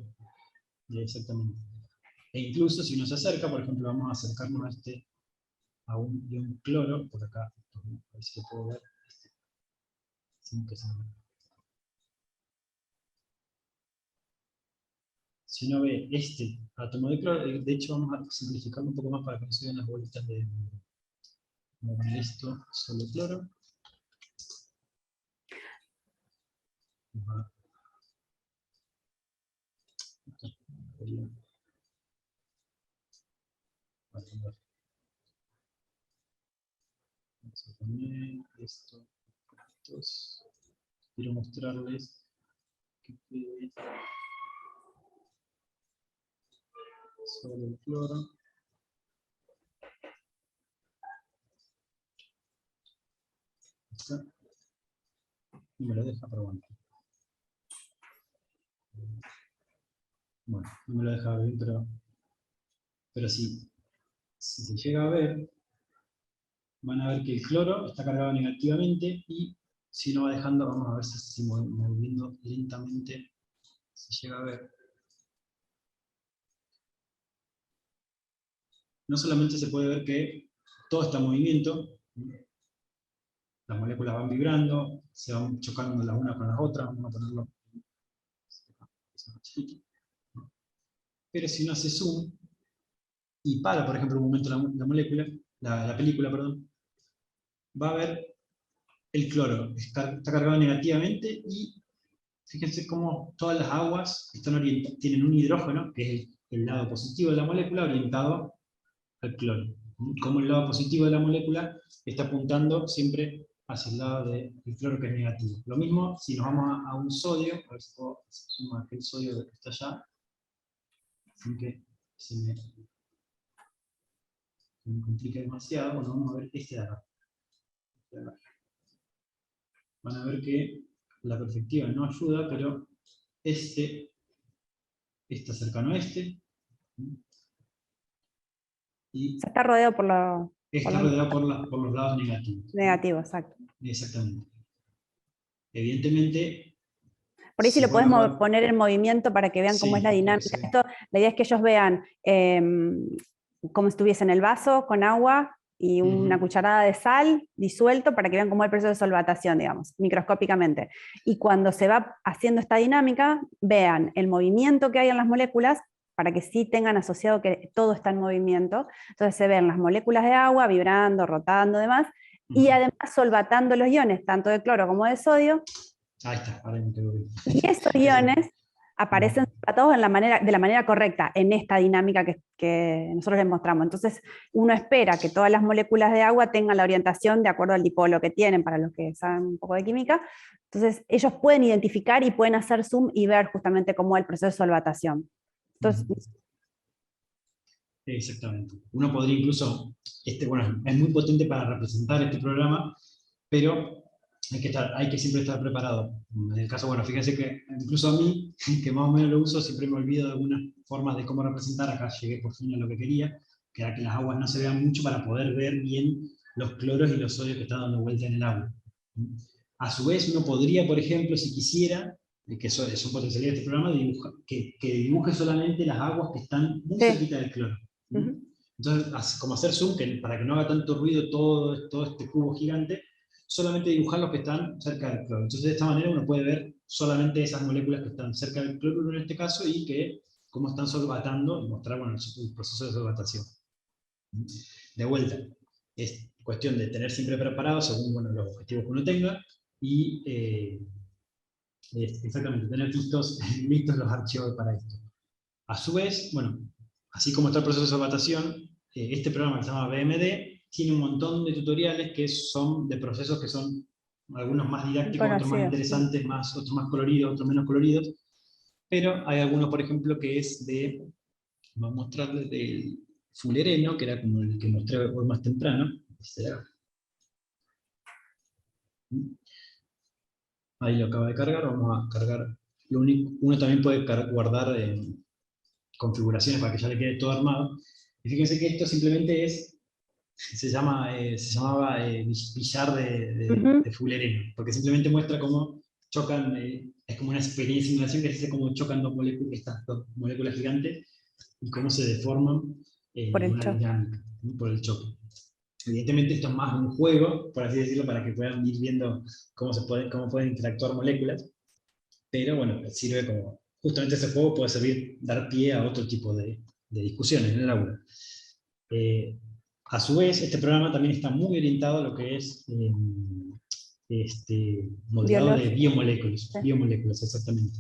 Exactamente. E incluso si uno se acerca, por ejemplo, vamos a acercarnos a un ion cloro, por acá, a ver si lo puedo ver. Si uno ve este átomo de cloro, de hecho vamos a simplificarlo un poco más para que no se vean las bolitas de esto, solo cloro. Vamos a poner esto. Quiero mostrarles que quede solo el cloro. Está. Y me lo deja, pero bueno. Bueno, no me lo deja bien, pero sí. Si se llega a ver, van a ver que el cloro está cargado negativamente, y si no va dejando, vamos a ver si moviendo lentamente se llega a ver. No solamente se puede ver que todo está en movimiento, las moléculas van vibrando, se van chocando las unas con las otras, vamos a ponerlo más chiquito. Pero si uno hace zoom y para, por ejemplo, un momento la película, perdón, va a ver el cloro, está cargado negativamente, y fíjense cómo todas las aguas tienen un hidrógeno, que es el lado positivo de la molécula, orientado al cloro. Como el lado positivo de la molécula está apuntando siempre hacia el lado del cloro, que es negativo. Lo mismo si nos vamos a un sodio, a ver si puedo sumar aquel sodio que está allá, sin que se me complique demasiado. Bueno, vamos a ver este de acá. Van a ver que la perspectiva no ayuda, pero este está cercano a este. Y está rodeado por la... Está rodeado por los lados negativos. Negativo, exacto. Exactamente. Evidentemente... Por ahí si lo podés poner en movimiento para que vean cómo es la dinámica. La idea es que ellos vean como si estuviesen el vaso con agua y una cucharada de sal disuelto para que vean cómo es el proceso de solvatación, digamos, microscópicamente. Y cuando se va haciendo esta dinámica, vean el movimiento que hay en las moléculas para que sí tengan asociado que todo está en movimiento. Entonces se ven las moléculas de agua vibrando, rotando, demás, y además solvatando los iones, tanto de cloro como de sodio. Ahí está, ahora me tengo que... Y esos iones aparecen solvatados de la manera correcta en esta dinámica que nosotros les mostramos. Entonces uno espera que todas las moléculas de agua tengan la orientación de acuerdo al dipolo que tienen, para los que saben un poco de química. Entonces ellos pueden identificar y pueden hacer zoom y ver justamente cómo es el proceso de solvatación. Entonces, exactamente. Uno podría incluso, bueno, es muy potente para representar este programa, pero hay que siempre estar preparado. En el caso, bueno, fíjense que incluso a mí, que más o menos lo uso, siempre me olvido de algunas formas de cómo representar. Acá llegué por fin a lo que quería, que era que las aguas no se vean mucho para poder ver bien los cloros y los sodios que están dando vuelta en el agua. A su vez, uno podría, por ejemplo, si quisiera, que eso es un potencialidad de este programa, que dibuje solamente las aguas que están muy cerquita del cloro. Entonces, como hacer zoom, para que no haga tanto ruido todo este cubo gigante, solamente dibujar los que están cerca del cloro. Entonces, de esta manera uno puede ver solamente esas moléculas que están cerca del cloro en este caso, y cómo están solvatando, y mostrar, bueno, el proceso de solvatación. De vuelta, es cuestión de tener siempre preparado según, bueno, los objetivos que uno tenga, y exactamente, tener listos los archivos para esto. A su vez, bueno, así como está el proceso de solvatación, este programa que se llama BMD tiene un montón de tutoriales que son de procesos que son algunos más didácticos, otros más interesantes, otros más coloridos, otros menos coloridos, pero hay algunos, por ejemplo, que es vamos a mostrarles del fulereno, que era como el que mostré hoy más temprano. Ahí lo acaba de cargar, vamos a cargar. Uno también puede guardar configuraciones para que ya le quede todo armado. Y fíjense que esto simplemente se llamaba billar de fulereno, porque simplemente muestra cómo chocan, es como una experiencia, simulación que dice cómo chocan estas dos moléculas gigantes y cómo se deforman por en una dinámica, ¿no? Por el choque. Evidentemente esto es más un juego, por así decirlo, para que puedan ir viendo cómo pueden interactuar moléculas, pero bueno, sirve como, justamente ese juego puede dar pie a otro tipo de discusiones en el aula. A su vez, este programa también está muy orientado a lo que es modelado de biomoléculas, exactamente.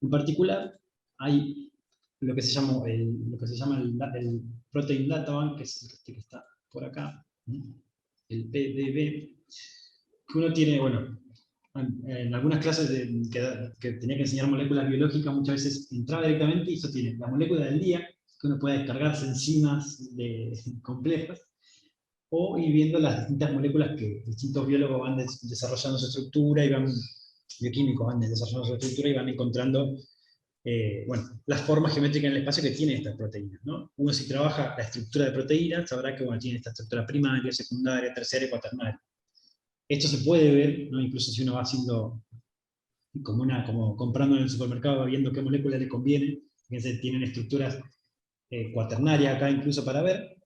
En particular, hay lo que se llama el Protein Data Bank, que es este que está por acá, el PDB, que uno tiene, bueno, en algunas clases que tenía que enseñar moléculas biológicas, muchas veces entraba directamente y eso tiene la molécula del día, que uno puede descargarse enzimas complejas, o ir viendo las distintas moléculas que distintos biólogos van desarrollando su estructura, bioquímicos van desarrollando su estructura y van encontrando bueno, las formas geométricas en el espacio que tienen estas proteínas, ¿no? Uno, si trabaja la estructura de proteínas, sabrá que, bueno, tiene esta estructura primaria, secundaria, terciaria y cuaternaria. Esto se puede ver, ¿no? Incluso si uno va haciendo como comprando en el supermercado, viendo qué molécula le conviene. Fíjense, tienen estructuras cuaternarias acá incluso para ver.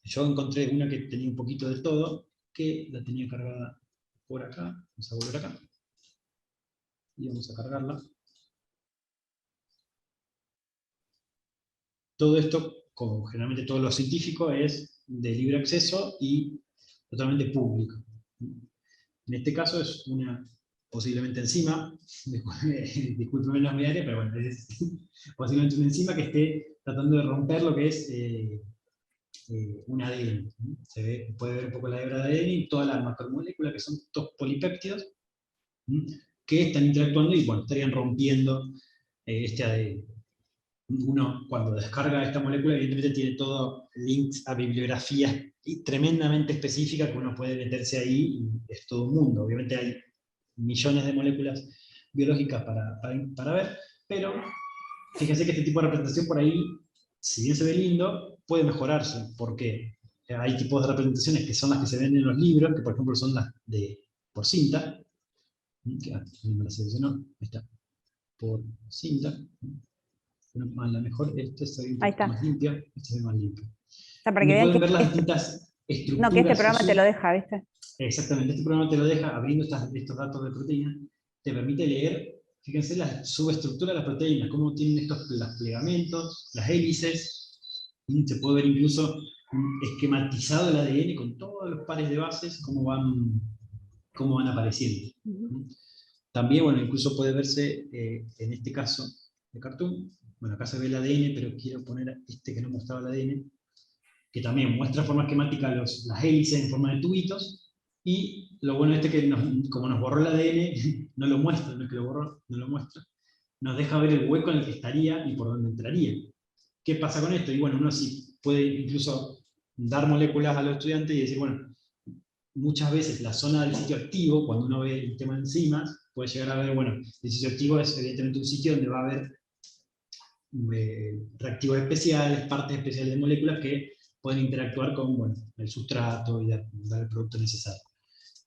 Yo encontré una que tenía un poquito de todo, que la tenía cargada por acá. Vamos a volver acá. Y vamos a cargarla. Todo esto, como generalmente todo lo científico, es de libre acceso y totalmente público. En este caso es una, posiblemente enzima, discúlpenme las medias, pero bueno, es posiblemente una enzima que esté tratando de romper lo que es un ADN. Puede ver un poco la hebra de ADN y todas las macromoléculas que son estos polipéptidos que están interactuando y, bueno, estarían rompiendo este ADN. Uno, cuando descarga esta molécula, evidentemente tiene todo links a bibliografías tremendamente específicas que uno puede meterse ahí y es todo un mundo. Obviamente hay millones de moléculas biológicas para ver, pero fíjense que este tipo de representación por ahí, si bien se ve lindo, puede mejorarse. ¿Por qué? hay tipos de representaciones que son las que se ven en los libros, que por ejemplo son las por cinta, que me la seleccionó, ahí está, por cinta. A lo mejor esta se ve un poquito más limpia, esta se ve más limpia. O sea, para que Y vean pueden que ver las distintas estructuras. no, que este programa te lo deja, ¿viste? Exactamente, este programa te lo deja, abriendo estos datos de proteína, te permite leer, fíjense, la subestructura de las proteínas, cómo tienen los plegamentos, las hélices, se puede ver incluso esquematizado el ADN con todos los pares de bases, cómo van apareciendo. También, bueno, incluso puede verse, en este caso de cartoon, bueno, acá se ve el ADN, pero quiero poner este que no mostraba el ADN, que también muestra de forma esquemática las hélices en forma de tubitos, y lo bueno es que como nos borró el ADN, no lo muestra, no es que lo borró, no lo muestra, nos deja ver el hueco en el que estaría y por dónde entraría. ¿Qué pasa con esto? Y bueno, uno sí puede incluso dar moléculas a los estudiantes y decir, bueno, muchas veces la zona del sitio activo, cuando uno ve el tema de enzimas, puede llegar a ver, bueno, el sitio activo es evidentemente un sitio donde va a haber reactivos especiales, partes especiales de moléculas que pueden interactuar con, bueno, el sustrato y dar el producto necesario.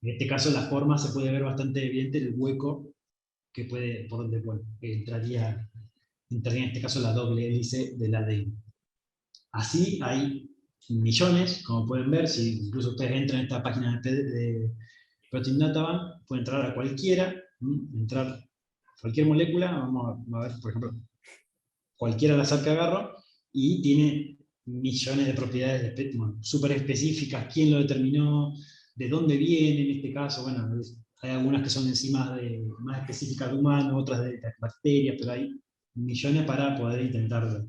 En este caso, la forma se puede ver bastante evidente el hueco que puede, por donde entraría en este caso la doble hélice del ADN. Así hay millones, como pueden ver, si incluso ustedes entran en esta página de Protein Data Bank, pueden entrar a cualquiera, entrar cualquier molécula, vamos a ver, por ejemplo, cualquiera al azar que agarro, y tiene millones de propiedades súper específicas, quién lo determinó, de dónde viene en este caso, bueno, hay algunas que son enzimas más específicas de humanos, otras de bacterias, pero hay millones para poder intentar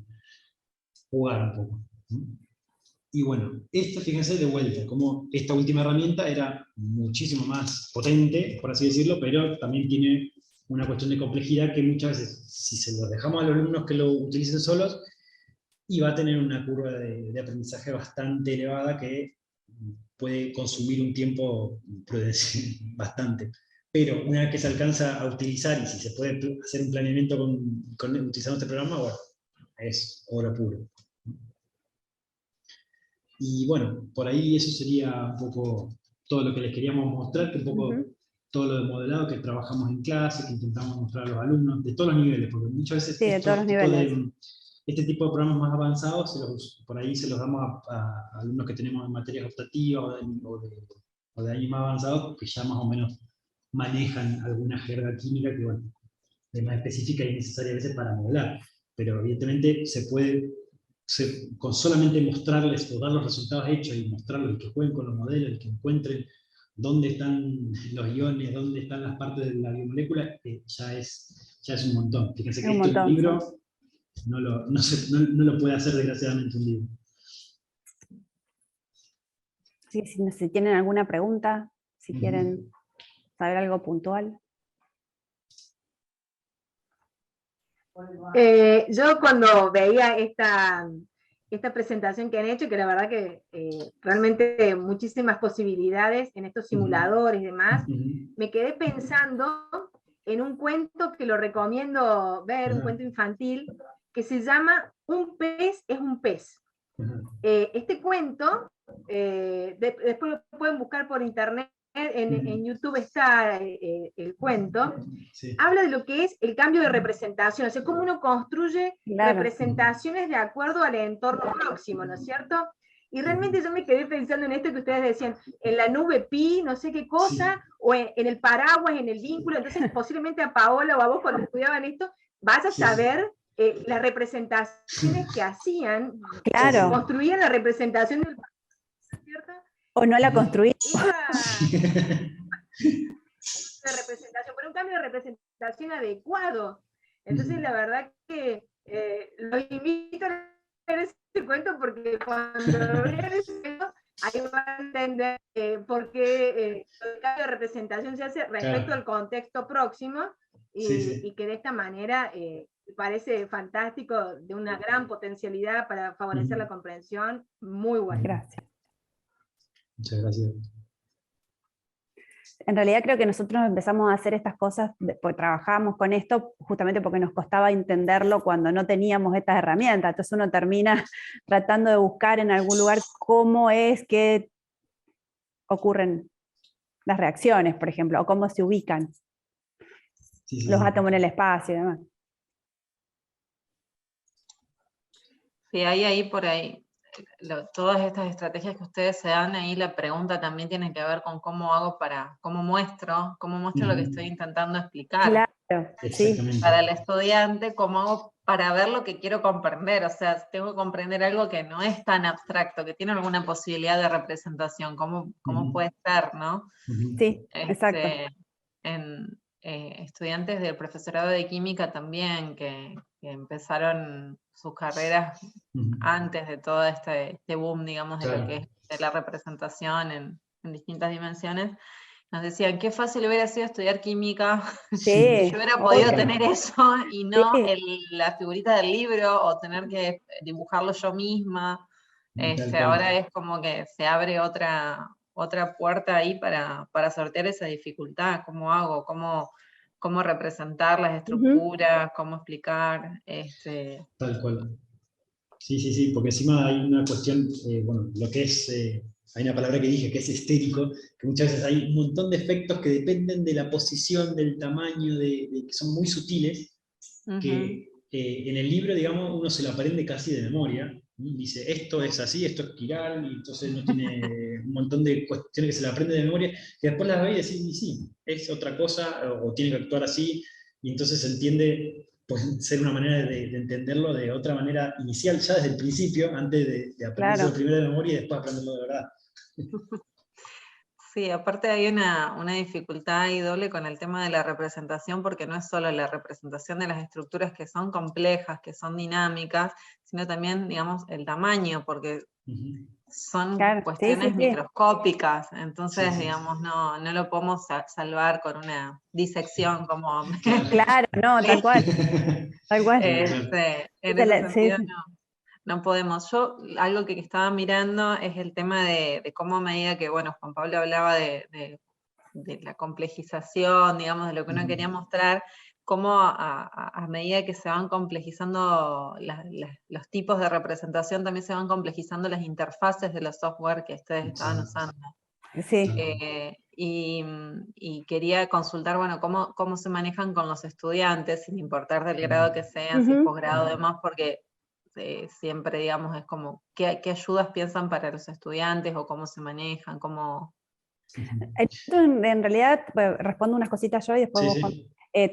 jugar un poco. Y bueno, fíjense de vuelta, como esta última herramienta era muchísimo más potente, por así decirlo, pero también tiene una cuestión de complejidad que muchas veces, si se lo dejamos a los alumnos que lo utilicen solos, y va a tener una curva de aprendizaje bastante elevada que puede consumir un tiempo bastante. Pero una vez que se alcanza a utilizar y si se puede hacer un planeamiento utilizando este programa, bueno, es oro puro. Y bueno, por ahí eso sería un poco todo lo que les queríamos mostrar, que un poco todo lo de modelado que trabajamos en clase, que intentamos mostrar a los alumnos, de todos los niveles, porque muchas veces sí, de todos los niveles. Este tipo de programas más avanzados, por ahí se los damos a alumnos que tenemos en materias optativas o de años más avanzados, que ya más o menos manejan alguna jerga química que, bueno, es más específica y necesaria a veces para modelar. Pero evidentemente con solamente mostrarles o dar los resultados hechos y mostrarles y que jueguen con los modelos y que encuentren dónde están los iones, dónde están las partes de la biomolécula, ya es un montón. Fíjense que esto en un libro no lo puede hacer desgraciadamente un libro. Sí, si tienen alguna pregunta, si quieren saber algo puntual. Yo cuando veía esta presentación que han hecho, que la verdad que realmente muchísimas posibilidades en estos simuladores y demás, me quedé pensando en un cuento que lo recomiendo ver, un cuento infantil, que se llama Un pez es un pez. Este cuento, después lo pueden buscar por internet, en YouTube está el cuento, habla de lo que es el cambio de representación, o sea, cómo uno construye representaciones de acuerdo al entorno próximo, ¿no es cierto? Y realmente yo me quedé pensando en esto que ustedes decían, en la nube pi, no sé qué cosa, o en el paraguas, en el vínculo, entonces posiblemente a Paola o a vos cuando estudiaban esto, vas a saber las representaciones que hacían, construían la representación del paraguas, ¿cierto? O no la construí. De representación, pero un cambio de representación adecuado. Entonces, la verdad que los invito a leer ese cuento porque cuando vean ese cuento, ahí van a entender por qué el cambio de representación se hace respecto al contexto próximo y que de esta manera parece fantástico, de una gran potencialidad para favorecer la comprensión, muy bueno. Gracias. Muchas gracias. En realidad creo que nosotros empezamos a hacer estas cosas, pues trabajamos con esto justamente porque nos costaba entenderlo cuando no teníamos estas herramientas. Entonces uno termina tratando de buscar en algún lugar cómo es que ocurren las reacciones, por ejemplo, o cómo se ubican los átomos en el espacio y demás. Sí, ahí por ahí. Todas estas estrategias que ustedes se dan, ahí la pregunta también tiene que ver con cómo hago cómo muestro lo que estoy intentando explicar. Claro, sí. Para el estudiante, cómo hago para ver lo que quiero comprender, o sea, tengo que comprender algo que no es tan abstracto, que tiene alguna posibilidad de representación, cómo puede ser, ¿no? Sí, exacto. En estudiantes del profesorado de química también, que empezaron sus carreras antes de todo este boom, digamos, de lo que es de la representación en distintas dimensiones, nos decían, qué fácil hubiera sido estudiar química, Sí, yo hubiera podido tener eso, y no la figurita del libro, o tener que dibujarlo yo misma. Ahora es como que se abre otra puerta ahí para sortear esa dificultad, cómo hago, cómo representar las estructuras, cómo explicar. Tal cual. Sí, porque encima hay una cuestión, bueno, lo que es, hay una palabra que dije que es estético, que muchas veces hay un montón de efectos que dependen de la posición, del tamaño, que son muy sutiles, que en el libro, digamos, uno se lo aprende casi de memoria. Dice, esto es así, esto es chiral, y entonces no tiene un montón de cuestiones que se le aprende de memoria, que después las ve y decís, y sí, es otra cosa, o tiene que actuar así, y entonces se entiende, puede ser una manera de entenderlo de otra manera inicial, ya desde el principio, antes de aprenderlo primero de memoria y después aprenderlo de verdad. Sí, aparte hay una dificultad ahí doble con el tema de la representación, porque no es solo la representación de las estructuras que son complejas, que son dinámicas, sino también, digamos, el tamaño, porque son cuestiones microscópicas, entonces, digamos, no lo podemos salvar con una disección como... Claro, no, tal cual. Tal cual. En ese sentido, no podemos. Yo, algo que estaba mirando es el tema de cómo a medida que, bueno, Juan Pablo hablaba de la complejización, digamos, de lo que uno quería mostrar, cómo a medida que se van complejizando los tipos de representación, también se van complejizando las interfaces de los software que ustedes estaban usando. Sí. Y quería consultar, bueno, cómo se manejan con los estudiantes, sin importar del grado que sean, si es posgrado o demás, porque siempre, digamos, es como, ¿qué ayudas piensan para los estudiantes o cómo se manejan? En realidad, respondo unas cositas yo y después vos,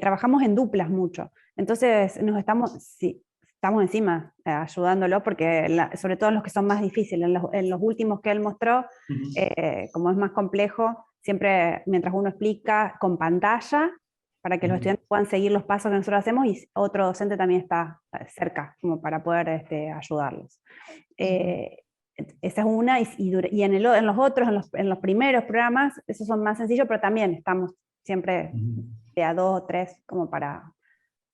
trabajamos en duplas mucho. Entonces, estamos encima ayudándolo, porque sobre todo en los que son más difíciles, en los últimos que él mostró, como es más complejo, siempre mientras uno explica con pantalla, para que los estudiantes puedan seguir los pasos que nosotros hacemos, y otro docente también está cerca, como para poder ayudarlos. Esa es una, y en los otros, en los primeros programas, esos son más sencillos, pero también estamos siempre de a 2 o 3 como para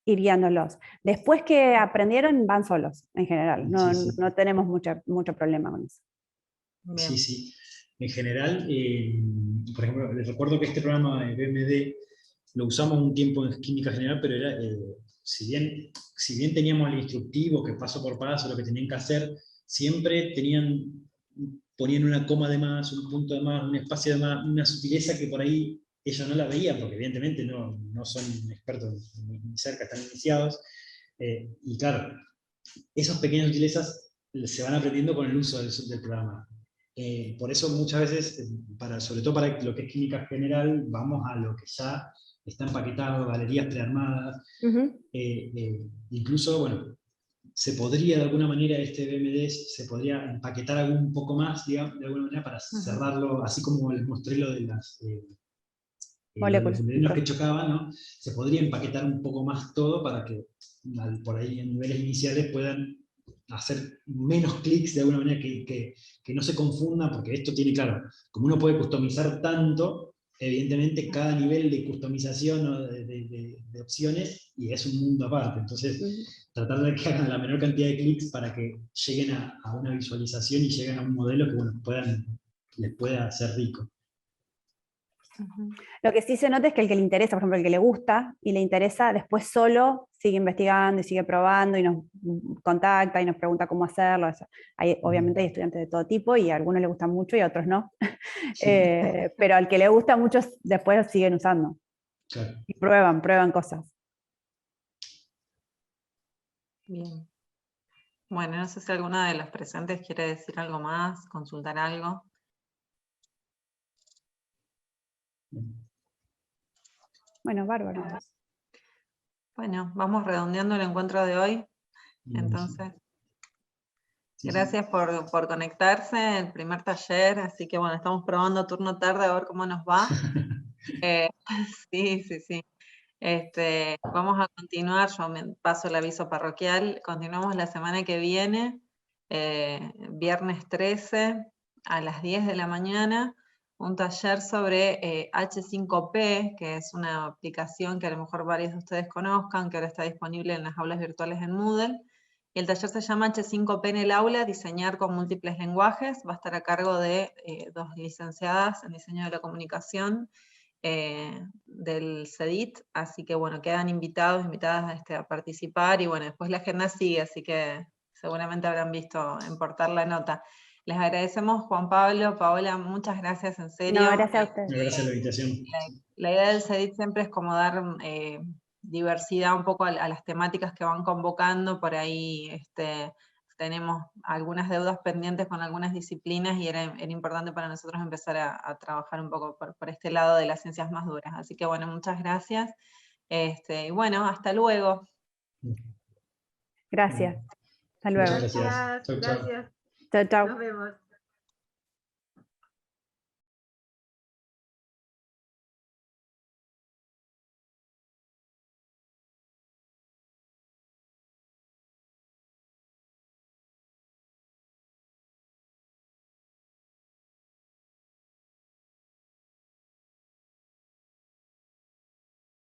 ir guiándolos. Después que aprendieron, van solos, en general. No tenemos mucho problema con eso. Bien. Sí. En general, por ejemplo, les recuerdo que este programa de BMD lo usamos un tiempo en química general, pero era, si bien teníamos el instructivo que paso por paso, lo que tenían que hacer, siempre ponían una coma de más, un punto de más, un espacio de más, una sutileza que por ahí ellos no la veían, porque evidentemente no son expertos ni cerca, están iniciados. Y claro, esas pequeñas sutilezas se van aprendiendo con el uso del programa. Por eso muchas veces, sobre todo para lo que es química general, vamos a lo que ya está empaquetado, galerías prearmadas. Incluso, bueno, se podría de alguna manera, este BMD se podría empaquetar un poco más, digamos, de alguna manera, para cerrarlo, así como les mostré lo de los neutrinos que chocaban, ¿no? Se podría empaquetar un poco más todo para que por ahí en niveles iniciales puedan hacer menos clics de alguna manera, que no se confundan, porque esto tiene, claro, como uno puede customizar tanto, evidentemente cada nivel de customización o de opciones, y es un mundo aparte. Entonces, tratar de que hagan la menor cantidad de clics para que lleguen a una visualización y lleguen a un modelo que, bueno, les pueda hacer rico. Lo que sí se nota es que el que le interesa, por ejemplo, el que le gusta y le interesa, después solo sigue investigando y sigue probando y nos contacta y nos pregunta cómo hacerlo. Obviamente hay estudiantes de todo tipo y a algunos les gusta mucho y a otros no. Pero al que le gusta mucho después siguen usando. Claro. Y prueban cosas. Bien. Bueno, no sé si alguna de las presentes quiere decir algo más, consultar algo. Bueno, bárbaro. Bueno, vamos redondeando el encuentro de hoy. Entonces, gracias por conectarse, el primer taller, así que bueno, estamos probando turno tarde a ver cómo nos va. Sí. Vamos a continuar, yo me paso el aviso parroquial, continuamos la semana que viene, viernes 13 a las 10 de la mañana, un taller sobre H5P, que es una aplicación que a lo mejor varios de ustedes conozcan, que ahora está disponible en las aulas virtuales en Moodle. Y el taller se llama H5P en el aula, diseñar con múltiples lenguajes, va a estar a cargo de 2 licenciadas en diseño de la comunicación, del CEDIT, así que bueno, quedan invitadas a participar, y bueno, después la agenda sigue, así que seguramente habrán visto en portar la nota. Les agradecemos, Juan Pablo, Paola, muchas gracias, en serio. No, gracias a ustedes. Gracias a la invitación. La idea del CEDIT siempre es como dar diversidad un poco a las temáticas que van convocando, por ahí tenemos algunas deudas pendientes con algunas disciplinas y era importante para nosotros empezar a trabajar un poco por este lado de las ciencias más duras. Así que bueno, muchas gracias. Y bueno, hasta luego. Gracias. Hasta luego. Gracias. Gracias. Chao, chao. Nos vemos.